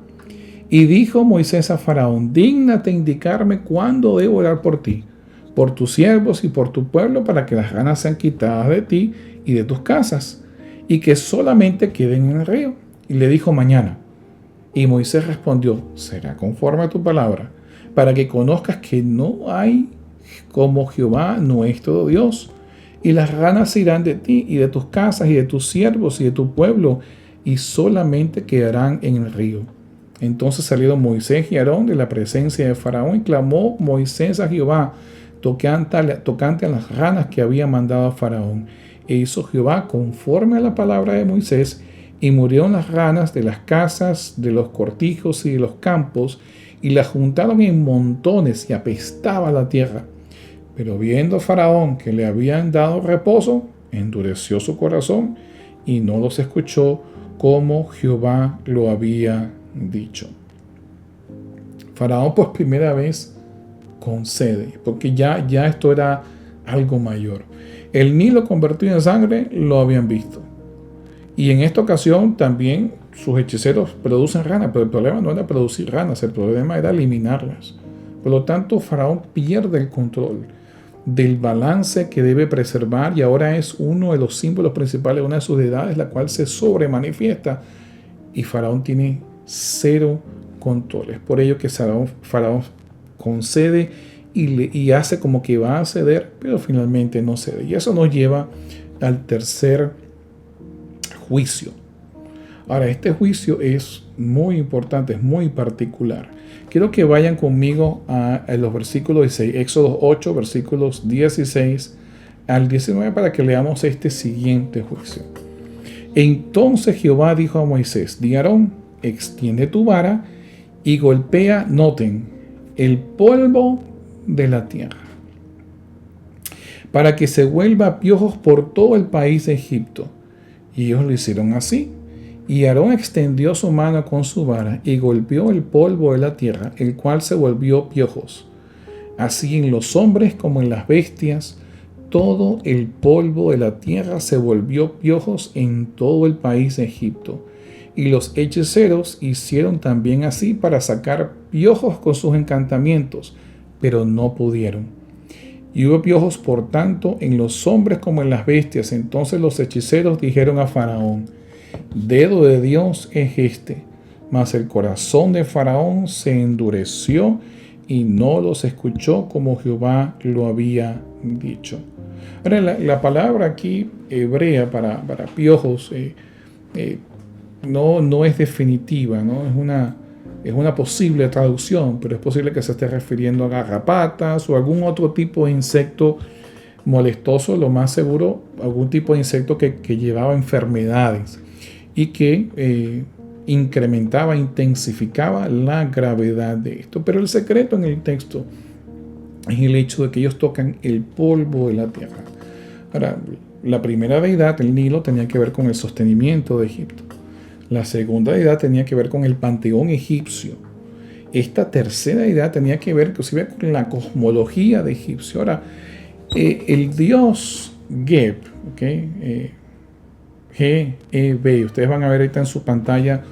Y dijo Moisés a Faraón: dígnate indicarme cuándo debo orar por ti, por tus siervos y por tu pueblo, para que las ranas sean quitadas de ti y de tus casas, y que solamente queden en el río. Y le dijo: mañana. Y Moisés respondió: será conforme a tu palabra, para que conozcas que no hay como Jehová nuestro Dios. Y las ranas se irán de ti y de tus casas y de tus siervos y de tu pueblo, y solamente quedarán en el río. Entonces salieron Moisés y Aarón de la presencia de Faraón, y clamó Moisés a Jehová tocante a las ranas que había mandado a Faraón. E hizo Jehová conforme a la palabra de Moisés, y murieron las ranas de las casas, de los cortijos y de los campos, y las juntaron en montones, y apestaba la tierra. Pero viendo Faraón que le habían dado reposo, endureció su corazón y no los escuchó como Jehová lo había dicho. Faraón por primera vez concede, porque ya esto era algo mayor. El Nilo convertido en sangre lo habían visto. Y en esta ocasión también sus hechiceros producen ranas, pero el problema no era producir ranas, el problema era eliminarlas. Por lo tanto, Faraón pierde el control del balance que debe preservar, y ahora es uno de los símbolos principales de una de sus deidades, la cual se sobremanifiesta, y Faraón tiene cero control. Es por ello que Faraón concede y hace como que va a ceder, pero finalmente no cede. Y eso nos lleva al tercer juicio. Ahora, este juicio es muy importante, es muy particular. Quiero que vayan conmigo a los versículos 16, Éxodo 8, versículos 16 al 19, para que leamos este siguiente juicio. Entonces Jehová dijo a Moisés: di a Aarón, extiende tu vara y golpea, noten, el polvo de la tierra, para que se vuelva piojos por todo el país de Egipto. Y ellos lo hicieron así. Y Aarón extendió su mano con su vara y golpeó el polvo de la tierra, el cual se volvió piojos. Así en los hombres como en las bestias, todo el polvo de la tierra se volvió piojos en todo el país de Egipto. Y los hechiceros hicieron también así para sacar piojos con sus encantamientos, pero no pudieron. Y hubo piojos, por tanto, en los hombres como en las bestias. Entonces los hechiceros dijeron a Faraón: dedo de Dios es este. Mas el corazón de Faraón se endureció y no los escuchó como Jehová lo había dicho. Ahora, la palabra aquí hebrea para piojos no es definitiva, ¿no? Es una posible traducción, pero es posible que se esté refiriendo a garrapatas o algún otro tipo de insecto molestoso, lo más seguro, algún tipo de insecto que llevaba enfermedades y que incrementaba, intensificaba la gravedad de esto. Pero el secreto en el texto es el hecho de que ellos tocan el polvo de la tierra. Ahora, la primera deidad, el Nilo, tenía que ver con el sostenimiento de Egipto. La segunda deidad tenía que ver con el panteón egipcio. Esta tercera deidad tenía que ver inclusive con la cosmología de Egipcio. Ahora, el dios Geb, G-E-B, ustedes van a ver ahorita en su pantalla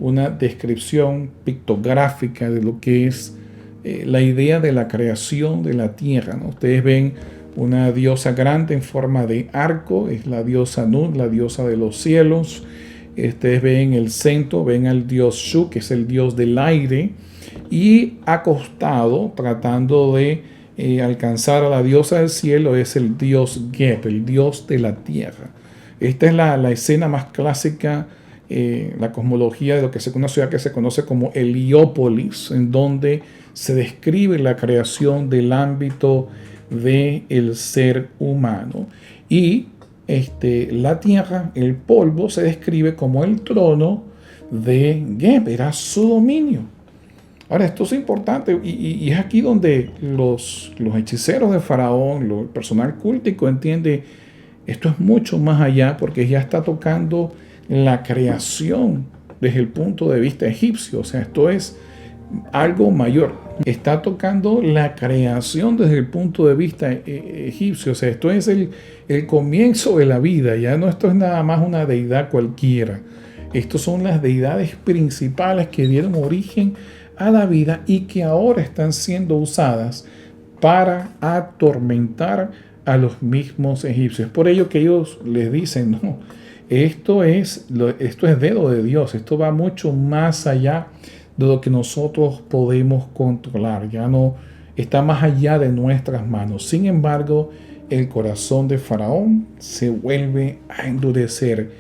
una descripción pictográfica de lo que es la idea de la creación de la tierra, ¿no? Ustedes ven una diosa grande en forma de arco, es la diosa Nut, la diosa de los cielos. Ustedes ven el centro, ven al dios Shu, que es el dios del aire, y acostado, tratando de alcanzar a la diosa del cielo, es el dios Geb, el dios de la tierra. Esta es la escena más clásica, la cosmología de lo que es una ciudad que se conoce como Heliópolis, en donde se describe la creación del ámbito del ser humano. Y la tierra, el polvo, se describe como el trono de Geb, era su dominio. Ahora, esto es importante y es aquí donde los hechiceros de Faraón, el personal cultico entiende, esto es mucho más allá porque ya está tocando la creación desde el punto de vista egipcio. O sea, esto es algo mayor. Está tocando la creación desde el punto de vista egipcio. O sea, esto es el comienzo de la vida. Ya no, esto es nada más una deidad cualquiera. Estos son las deidades principales que dieron origen a la vida y que ahora están siendo usadas para atormentar a los mismos egipcios. Por ello que ellos les dicen, no, esto es dedo de Dios, esto va mucho más allá de lo que nosotros podemos controlar, ya no está más allá de nuestras manos. Sin embargo, el corazón de Faraón se vuelve a endurecer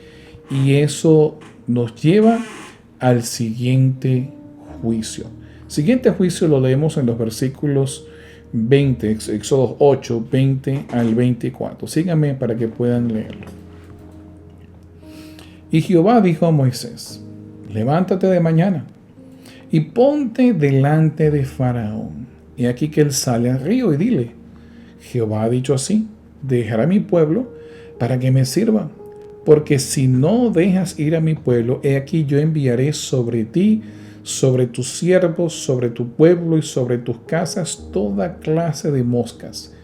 y eso nos lleva al siguiente juicio. Siguiente juicio lo leemos en los versículos 20, Éxodo 8, 20 al 24. Síganme para que puedan leerlo. Y Jehová dijo a Moisés: levántate de mañana y ponte delante de Faraón. Y aquí que él sale al río y dile: Jehová ha dicho así: dejaré a mi pueblo para que me sirva. Porque si no dejas ir a mi pueblo, he aquí yo enviaré sobre ti, sobre tus siervos, sobre tu pueblo y sobre tus casas toda clase de moscas.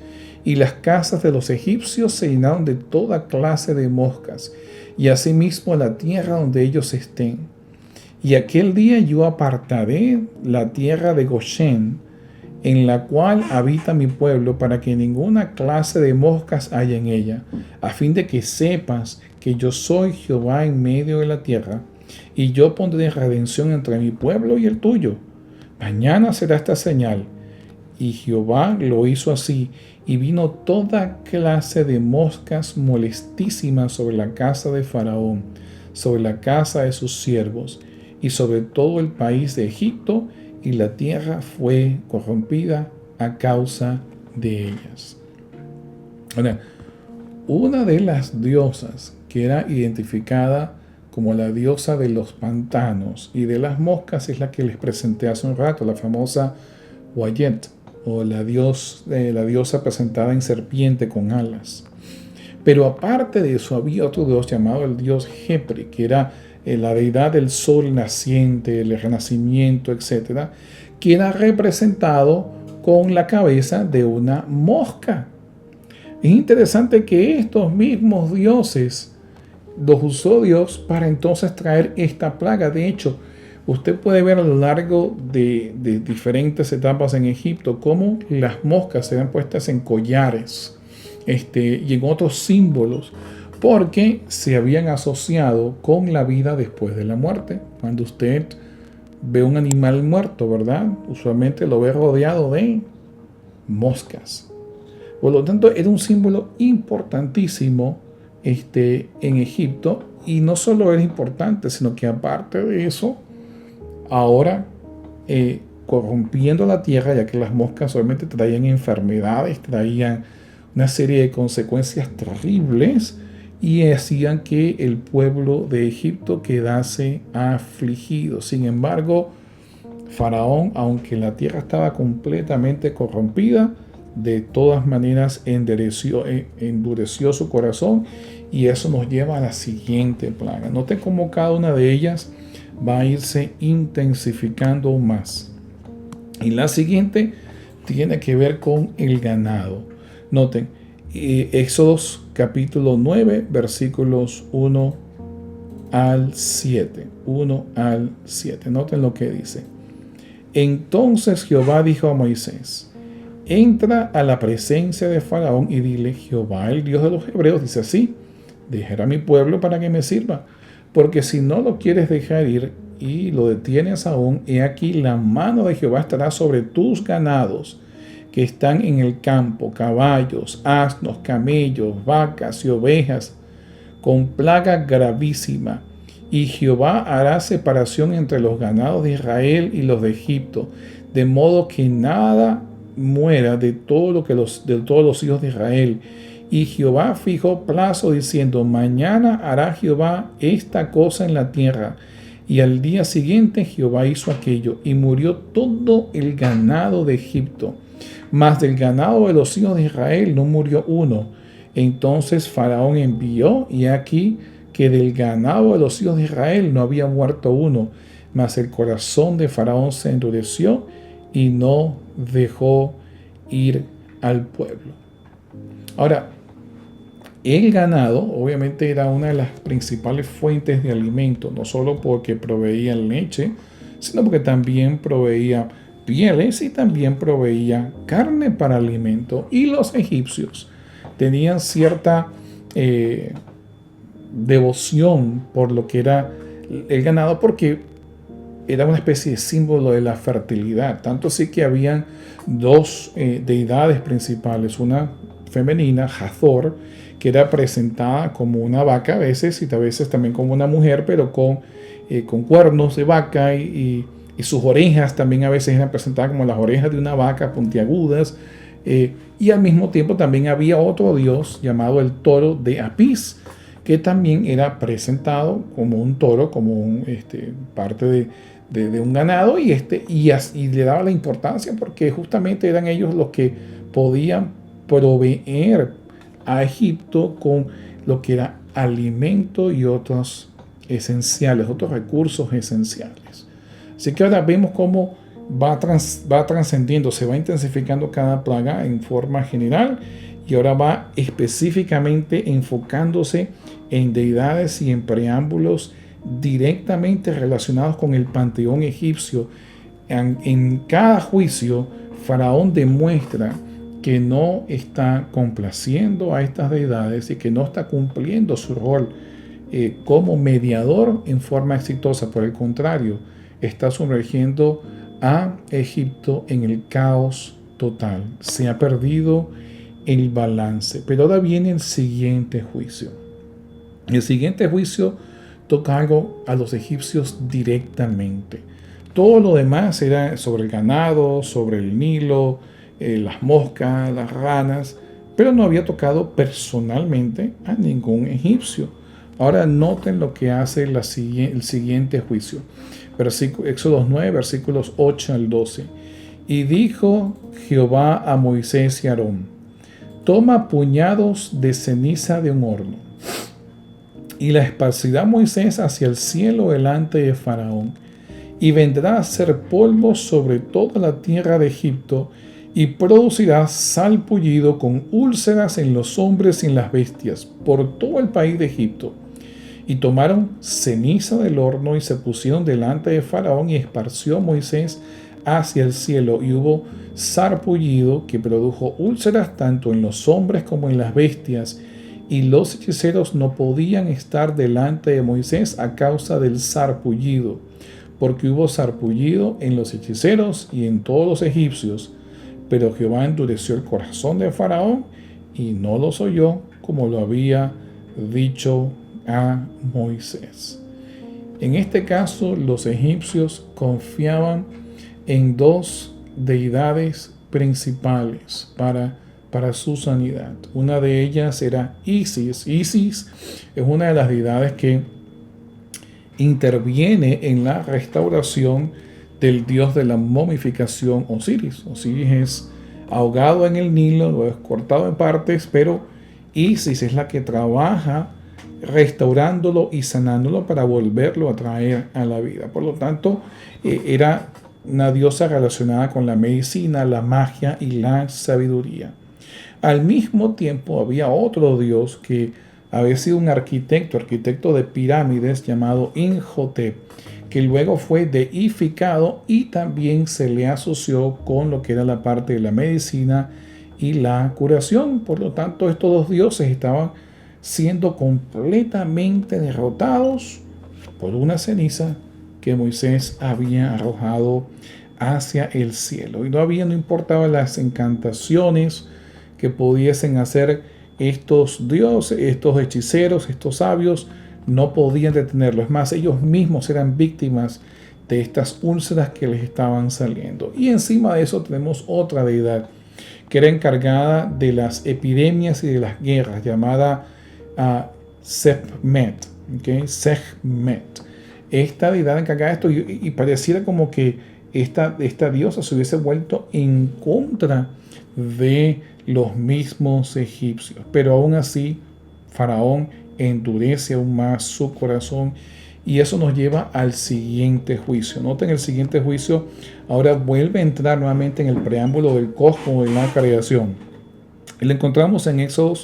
Y las casas de los egipcios se llenaron de toda clase de moscas, y asimismo la tierra donde ellos estén. Y aquel día yo apartaré la tierra de Goshen, en la cual habita mi pueblo, para que ninguna clase de moscas haya en ella, a fin de que sepas que yo soy Jehová en medio de la tierra, y yo pondré redención entre mi pueblo y el tuyo. Mañana será esta señal. Y Jehová lo hizo así, y vino toda clase de moscas molestísimas sobre la casa de Faraón, sobre la casa de sus siervos, y sobre todo el país de Egipto, y la tierra fue corrompida a causa de ellas. Ahora, una de las diosas que era identificada como la diosa de los pantanos y de las moscas es la que les presenté hace un rato, la famosa Wayet, o la diosa presentada en serpiente con alas. Pero aparte de eso había otro dios llamado el dios Jepri, que era la deidad del sol naciente, el renacimiento, etc., que era representado con la cabeza de una mosca. Es interesante que estos mismos dioses los usó Dios para entonces traer esta plaga. De hecho, usted puede ver a lo largo de diferentes etapas en Egipto cómo las moscas eran puestas en collares y en otros símbolos, porque se habían asociado con la vida después de la muerte. Cuando usted ve un animal muerto, ¿verdad? Usualmente lo ve rodeado de moscas. Por lo tanto, era un símbolo importantísimo en Egipto, y no solo era importante, sino que aparte de eso, ahora corrompiendo la tierra, ya que las moscas obviamente traían enfermedades, traían una serie de consecuencias terribles y hacían que el pueblo de Egipto quedase afligido. Sin embargo, Faraón, aunque la tierra estaba completamente corrompida, de todas maneras endureció su corazón, y eso nos lleva a la siguiente plaga. Noten cómo cada una de ellas va a irse intensificando más. Y la siguiente tiene que ver con el ganado. Noten, Éxodos capítulo 9, versículos 1 al 7. 1 al 7. Noten lo que dice. Entonces Jehová dijo a Moisés: entra a la presencia de Faraón y dile: Jehová, el Dios de los hebreos, dice así: dejará a mi pueblo para que me sirva, porque si no lo quieres dejar ir y lo detienes aún, he aquí la mano de Jehová estará sobre tus ganados que están en el campo, caballos, asnos, camellos, vacas y ovejas, con plaga gravísima. Y Jehová hará separación entre los ganados de Israel y los de Egipto, de modo que nada muera de todos los hijos de Israel. Y Jehová fijó plazo diciendo: mañana hará Jehová esta cosa en la tierra. Y al día siguiente Jehová hizo aquello, y murió todo el ganado de Egipto. Mas del ganado de los hijos de Israel no murió uno. Entonces Faraón envió, y aquí que del ganado de los hijos de Israel no había muerto uno. Mas el corazón de Faraón se endureció y no dejó ir al pueblo. Ahora, el ganado obviamente era una de las principales fuentes de alimento, no solo porque proveía leche, sino porque también proveía pieles y también proveía carne para alimento. Y los egipcios tenían cierta devoción por lo que era el ganado, porque era una especie de símbolo de la fertilidad. Tanto así que habían dos deidades principales, una femenina, Hathor, que era presentada como una vaca a veces, y a veces también como una mujer, pero con cuernos de vaca, y sus orejas también a veces eran presentadas como las orejas de una vaca puntiagudas. Y al mismo tiempo también había otro dios llamado el toro de Apis, que también era presentado como un toro, como parte de un ganado, y le daba la importancia porque justamente eran ellos los que podían proveer a Egipto con lo que era alimento y otros recursos esenciales. Así que ahora vemos cómo va trascendiendo, se va intensificando cada plaga en forma general, y ahora va específicamente enfocándose en deidades y en preámbulos directamente relacionados con el panteón egipcio. En cada juicio, Faraón demuestra que no está complaciendo a estas deidades y que no está cumpliendo su rol como mediador en forma exitosa. Por el contrario, está sumergiendo a Egipto en el caos total. Se ha perdido el balance. Pero ahora viene el siguiente juicio. El siguiente juicio toca algo a los egipcios directamente. Todo lo demás era sobre el ganado, sobre el Nilo, las moscas, las ranas, pero no había tocado personalmente a ningún egipcio. Ahora noten lo que hace el siguiente juicio. Éxodo 9, versículos 8 al 12. Y dijo Jehová a Moisés y a Aarón: toma puñados de ceniza de un horno, y la esparcirá Moisés hacia el cielo delante de Faraón, y vendrá a ser polvo sobre toda la tierra de Egipto, y producirá salpullido con úlceras en los hombres y en las bestias por todo el país de Egipto. Y tomaron ceniza del horno y se pusieron delante de Faraón, y esparció Moisés hacia el cielo, y hubo sarpullido que produjo úlceras tanto en los hombres como en las bestias, y los hechiceros no podían estar delante de Moisés a causa del sarpullido, porque hubo sarpullido en los hechiceros y en todos los egipcios. Pero Jehová endureció el corazón de Faraón y no los oyó, como lo había dicho a Moisés. En este caso, los egipcios confiaban en dos deidades principales para su sanidad. Una de ellas era Isis. Isis es una de las deidades que interviene en la restauración del dios de la momificación, Osiris. Osiris es ahogado en el Nilo, lo es cortado en partes, pero Isis es la que trabaja restaurándolo y sanándolo para volverlo a traer a la vida. Por lo tanto, era una diosa relacionada con la medicina, la magia y la sabiduría. Al mismo tiempo había otro dios que había sido un arquitecto de pirámides llamado Imhotep, que luego fue deificado y también se le asoció con lo que era la parte de la medicina y la curación. Por lo tanto, estos dos dioses estaban siendo completamente derrotados por una ceniza que Moisés había arrojado hacia el cielo. Y no importaban las encantaciones que pudiesen hacer estos dioses, estos hechiceros, estos sabios, no podían detenerlo. Es más, ellos mismos eran víctimas de estas úlceras que les estaban saliendo. Y encima de eso tenemos otra deidad que era encargada de las epidemias y de las guerras, llamada Sekhmet. Sekhmet. Esta deidad encargada de esto, y pareciera como que esta diosa se hubiese vuelto en contra de los mismos egipcios. Pero aún así, Faraón endurece aún más su corazón, y eso nos lleva al siguiente juicio. Noten, el siguiente juicio ahora vuelve a entrar nuevamente en el preámbulo del cosmos de la creación. Y lo encontramos en Éxodo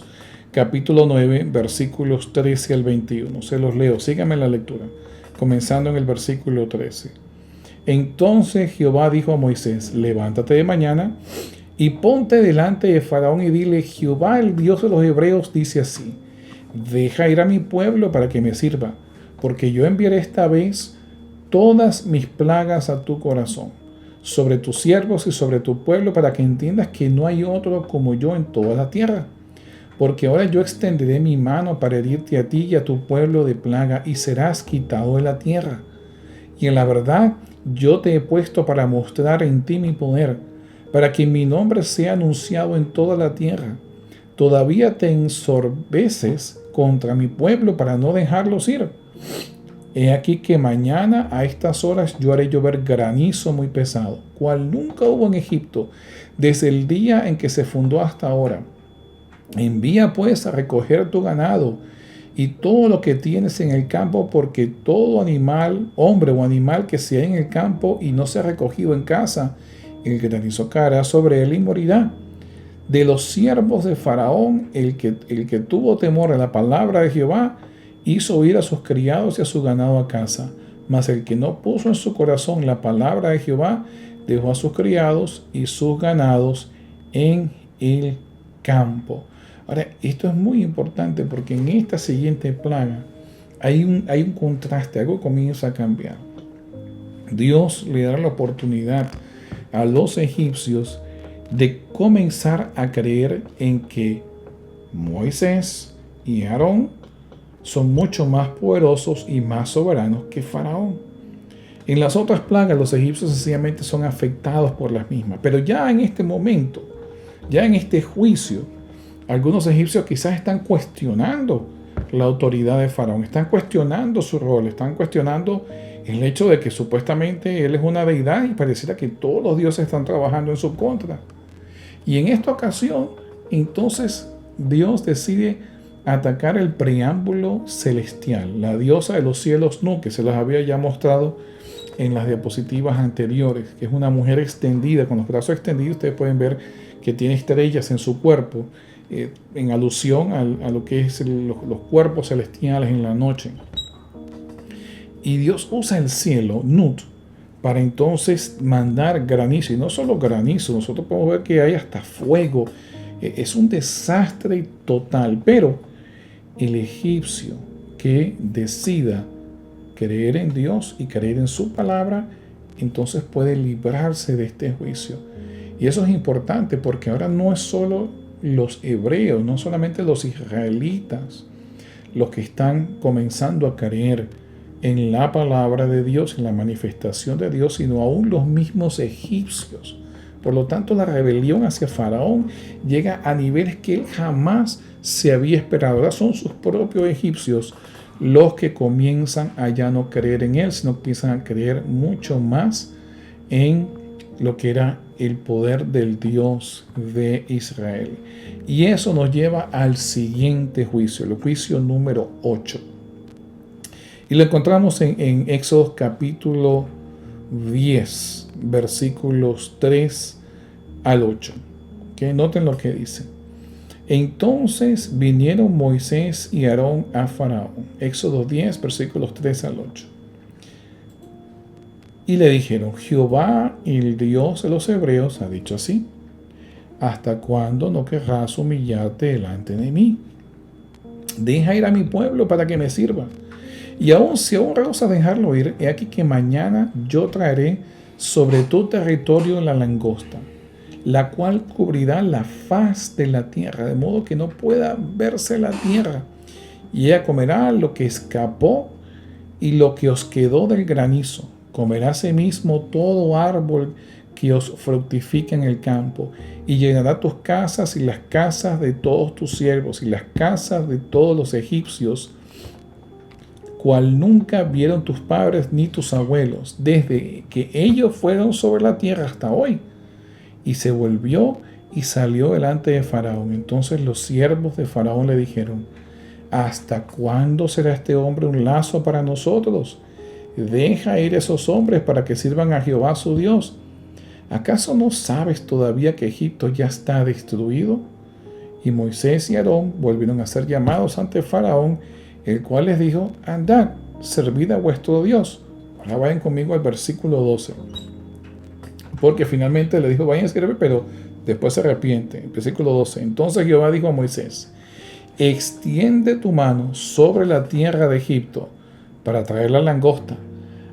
capítulo 9, versículos 13 al 21. Se los leo, síganme la lectura, comenzando en el versículo 13. Entonces Jehová dijo a Moisés: levántate de mañana y ponte delante de Faraón y dile: Jehová, el Dios de los hebreos, dice así: deja ir a mi pueblo para que me sirva, porque yo enviaré esta vez todas mis plagas a tu corazón, sobre tus siervos y sobre tu pueblo, para que entiendas que no hay otro como yo en toda la tierra. Porque ahora yo extenderé mi mano para herirte a ti y a tu pueblo de plaga, y serás quitado de la tierra. Y en la verdad yo te he puesto para mostrar en ti mi poder, para que mi nombre sea anunciado en toda la tierra. Todavía te ensorbeces contra mi pueblo para no dejarlos ir. He aquí que mañana a estas horas yo haré llover granizo muy pesado, cual nunca hubo en Egipto, desde el día en que se fundó hasta ahora. Envía pues a recoger tu ganado y todo lo que tienes en el campo, porque todo animal, hombre o animal que sea en el campo y no sea recogido en casa, el granizo caerá sobre él y morirá. De los siervos de Faraón, el que tuvo temor a la palabra de Jehová, hizo ir a sus criados y a su ganado a casa. Mas el que no puso en su corazón la palabra de Jehová, dejó a sus criados y sus ganados en el campo. Ahora, esto es muy importante, porque en esta siguiente plaga hay un contraste, algo comienza a cambiar. Dios le da la oportunidad a los egipcios de comenzar a creer en que Moisés y Aarón son mucho más poderosos y más soberanos que Faraón. En las otras plagas, los egipcios sencillamente son afectados por las mismas. Pero ya en este momento, ya en este juicio, algunos egipcios quizás están cuestionando la autoridad de Faraón. Están cuestionando su rol, están cuestionando el hecho de que supuestamente él es una deidad y pareciera que todos los dioses están trabajando en su contra. Y en esta ocasión, entonces, Dios decide atacar el preámbulo celestial, la diosa de los cielos Nu, que se los había ya mostrado en las diapositivas anteriores, que es una mujer extendida, con los brazos extendidos. Ustedes pueden ver que tiene estrellas en su cuerpo, en alusión a lo que es los cuerpos celestiales en la noche. Y Dios usa el cielo, Nut, para entonces mandar granizo. Y no solo granizo, nosotros podemos ver que hay hasta fuego. Es un desastre total. Pero el egipcio que decida creer en Dios y creer en su palabra, entonces puede librarse de este juicio. Y eso es importante porque ahora no es solo los hebreos, no solamente los israelitas, los que están comenzando a creer en la palabra de Dios, en la manifestación de Dios, sino aún los mismos egipcios. Por lo tanto, la rebelión hacia Faraón llega a niveles que él jamás se había esperado. Ahora son sus propios egipcios los que comienzan a ya no creer en él, sino que empiezan a creer mucho más en lo que era el poder del Dios de Israel. Y eso nos lleva al siguiente juicio, el juicio número 8. Y lo encontramos en Éxodo capítulo 10, versículos 3 al 8. ¿Okay? Noten lo que dice. Entonces vinieron Moisés y Aarón a Faraón. Éxodo 10, versículos 3 al 8. Y le dijeron, Jehová, el Dios de los hebreos, ha dicho así: ¿hasta cuándo no querrás humillarte delante de mí? Deja ir a mi pueblo para que me sirva. Y aún si aún rehusas dejarlo ir, he aquí que mañana yo traeré sobre tu territorio la langosta, la cual cubrirá la faz de la tierra, de modo que no pueda verse la tierra. Y ella comerá lo que escapó y lo que os quedó del granizo. Comerá asimismo todo árbol que os fructifique en el campo, y llenará tus casas y las casas de todos tus siervos y las casas de todos los egipcios, cual nunca vieron tus padres ni tus abuelos, desde que ellos fueron sobre la tierra hasta hoy. Y se volvió y salió delante de Faraón. Entonces los siervos de Faraón le dijeron, ¿hasta cuándo será este hombre un lazo para nosotros? Deja ir esos hombres para que sirvan a Jehová su Dios. ¿Acaso no sabes todavía que Egipto ya está destruido? Y Moisés y Aarón volvieron a ser llamados ante Faraón, el cual les dijo, andad, servid a vuestro Dios. Ahora vayan conmigo al versículo 12. Porque finalmente le dijo, vayan a servir, pero después se arrepiente. Versículo 12. Entonces Jehová dijo a Moisés, extiende tu mano sobre la tierra de Egipto para traer la langosta,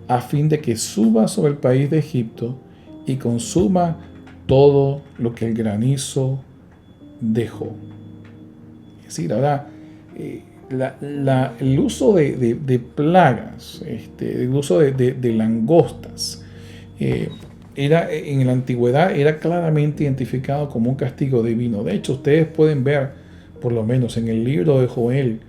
a fin de que suba sobre el país de Egipto y consuma todo lo que el granizo dejó. Es decir, ahora el uso de plagas, el uso de langostas, en la antigüedad era claramente identificado como un castigo divino. De hecho, ustedes pueden ver, por lo menos en el libro de Joel,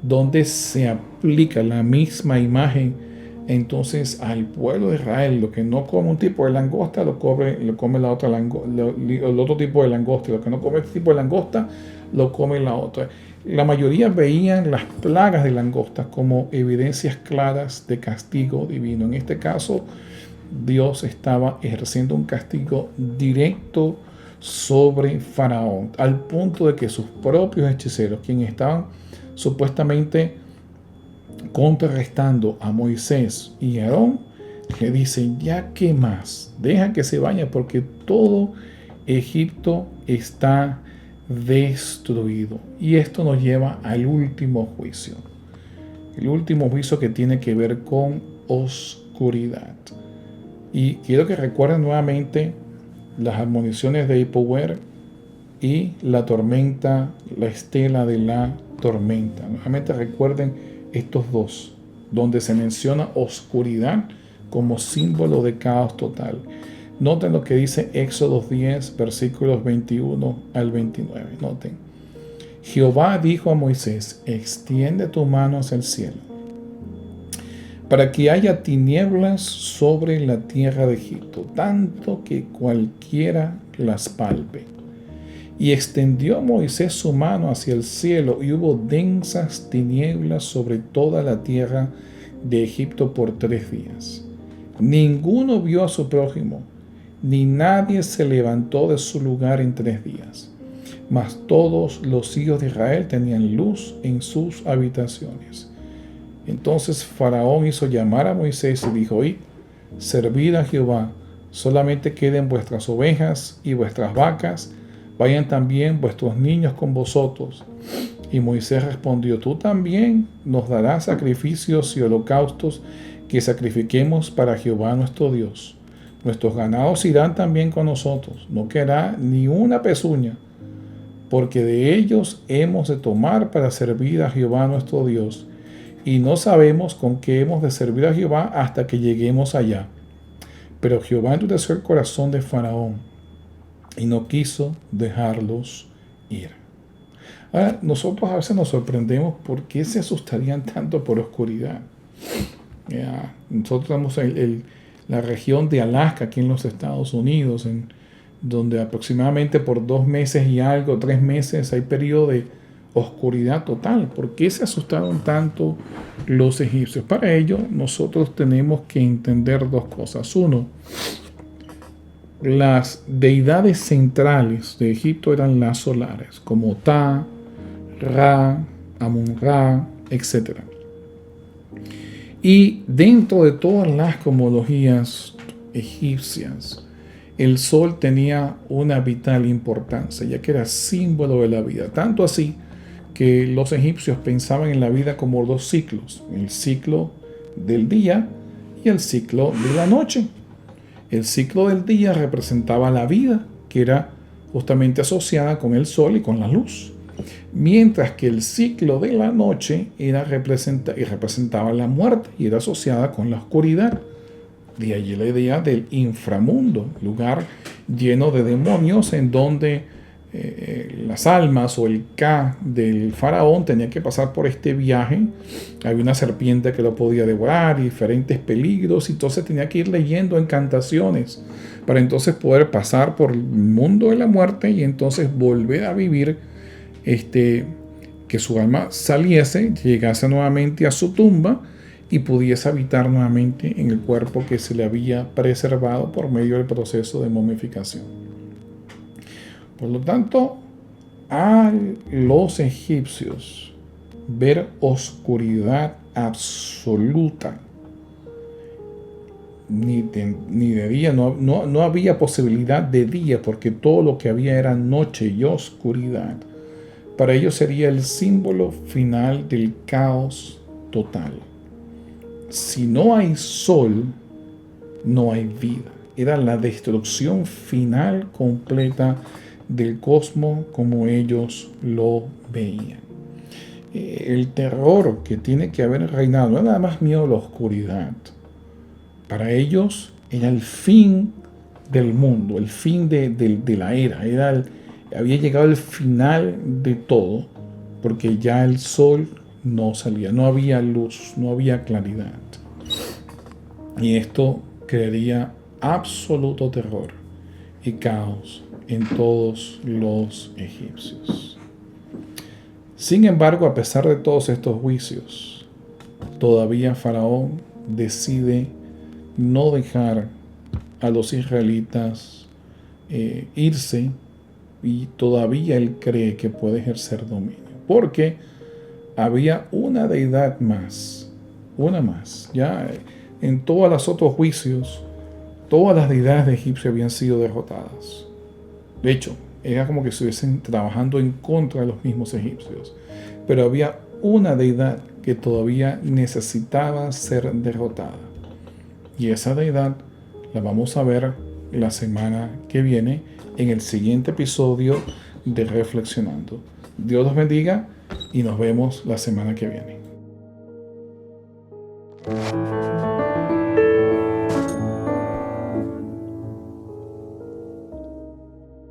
donde se aplica la misma imagen entonces al pueblo de Israel. Lo que no come un tipo de langosta lo come la otra el otro tipo de langosta. Lo que no come este tipo de langosta lo come la otra. La mayoría veían las plagas de langostas como evidencias claras de castigo divino. En este caso, Dios estaba ejerciendo un castigo directo sobre Faraón, al punto de que sus propios hechiceros, quienes estaban supuestamente contrarrestando a Moisés y Aarón, le dicen, ya qué más, deja que se vaya porque todo Egipto está destruido. Y esto nos lleva al último juicio, el último juicio que tiene que ver con oscuridad. Y quiero que recuerden nuevamente las admoniciones de Hipower y la tormenta, la estela de la tormenta. Nuevamente recuerden estos dos, donde se menciona oscuridad como símbolo de caos total. Noten lo que dice Éxodo 10, versículos 21 al 29. Noten. Jehová dijo a Moisés: extiende tu mano hacia el cielo, para que haya tinieblas sobre la tierra de Egipto, tanto que cualquiera las palpe. Y extendió Moisés su mano hacia el cielo, y hubo densas tinieblas sobre toda la tierra de Egipto por 3 días. Ninguno vio a su prójimo, ni nadie se levantó de su lugar en 3 días. Mas todos los hijos de Israel tenían luz en sus habitaciones. Entonces Faraón hizo llamar a Moisés y dijo: Id, servid a Jehová, solamente queden vuestras ovejas y vuestras vacas, vayan también vuestros niños con vosotros. Y Moisés respondió: tú también nos darás sacrificios y holocaustos que sacrifiquemos para Jehová nuestro Dios. Nuestros ganados irán también con nosotros, no quedará ni una pezuña, porque de ellos hemos de tomar para servir a Jehová nuestro Dios, y no sabemos con qué hemos de servir a Jehová hasta que lleguemos allá. Pero Jehová endureció el corazón de Faraón, y no quiso dejarlos ir. Ahora, nosotros a veces nos sorprendemos por qué se asustarían tanto por oscuridad. Nosotros tenemos la región de Alaska aquí en los Estados Unidos, donde aproximadamente por 2 meses y algo, 3 meses, hay periodo de oscuridad total. ¿Por qué se asustaron tanto los egipcios? Para ello, nosotros tenemos que entender 2 cosas. Uno, las deidades centrales de Egipto eran las solares, como Ta, Ra, Amun-Ra, etc. Y dentro de todas las cosmologías egipcias, el sol tenía una vital importancia, ya que era símbolo de la vida. Tanto así que los egipcios pensaban en la vida como 2 ciclos: el ciclo del día y el ciclo de la noche. El ciclo del día representaba la vida, que era justamente asociada con el sol y con la luz, mientras que el ciclo de la noche representaba la muerte y era asociada con la oscuridad. De allí la idea del inframundo, lugar lleno de demonios en donde las almas o el Ka del faraón tenía que pasar por este viaje. Había una serpiente que lo podía devorar y diferentes peligros, y entonces tenía que ir leyendo encantaciones para entonces poder pasar por el mundo de la muerte y entonces volver a vivir, que su alma saliese, llegase nuevamente a su tumba y pudiese habitar nuevamente en el cuerpo que se le había preservado por medio del proceso de momificación. Por lo tanto, a los egipcios ver oscuridad absoluta, ni de día, no había posibilidad de día, porque todo lo que había era noche y oscuridad. Para ellos sería el símbolo final del caos total. Si no hay sol, no hay vida. Era la destrucción final completa del cosmos como ellos lo veían. El terror que tiene que haber reinado no era nada más miedo a la oscuridad. Para ellos era el fin del mundo, el fin de la era. Había llegado el final de todo, porque ya el sol no salía, no había luz, no había claridad. Y esto crearía absoluto terror y caos en todos los egipcios. Sin embargo, a pesar de todos estos juicios, todavía Faraón decide no dejar a los israelitas irse, y todavía él cree que puede ejercer dominio, porque había una deidad más, una más. Ya en todos los otros juicios, todas las deidades de Egipto habían sido derrotadas. De hecho, era como que estuviesen trabajando en contra de los mismos egipcios. Pero había una deidad que todavía necesitaba ser derrotada. Y esa deidad la vamos a ver la semana que viene en el siguiente episodio de Reflexionando. Dios los bendiga y nos vemos la semana que viene.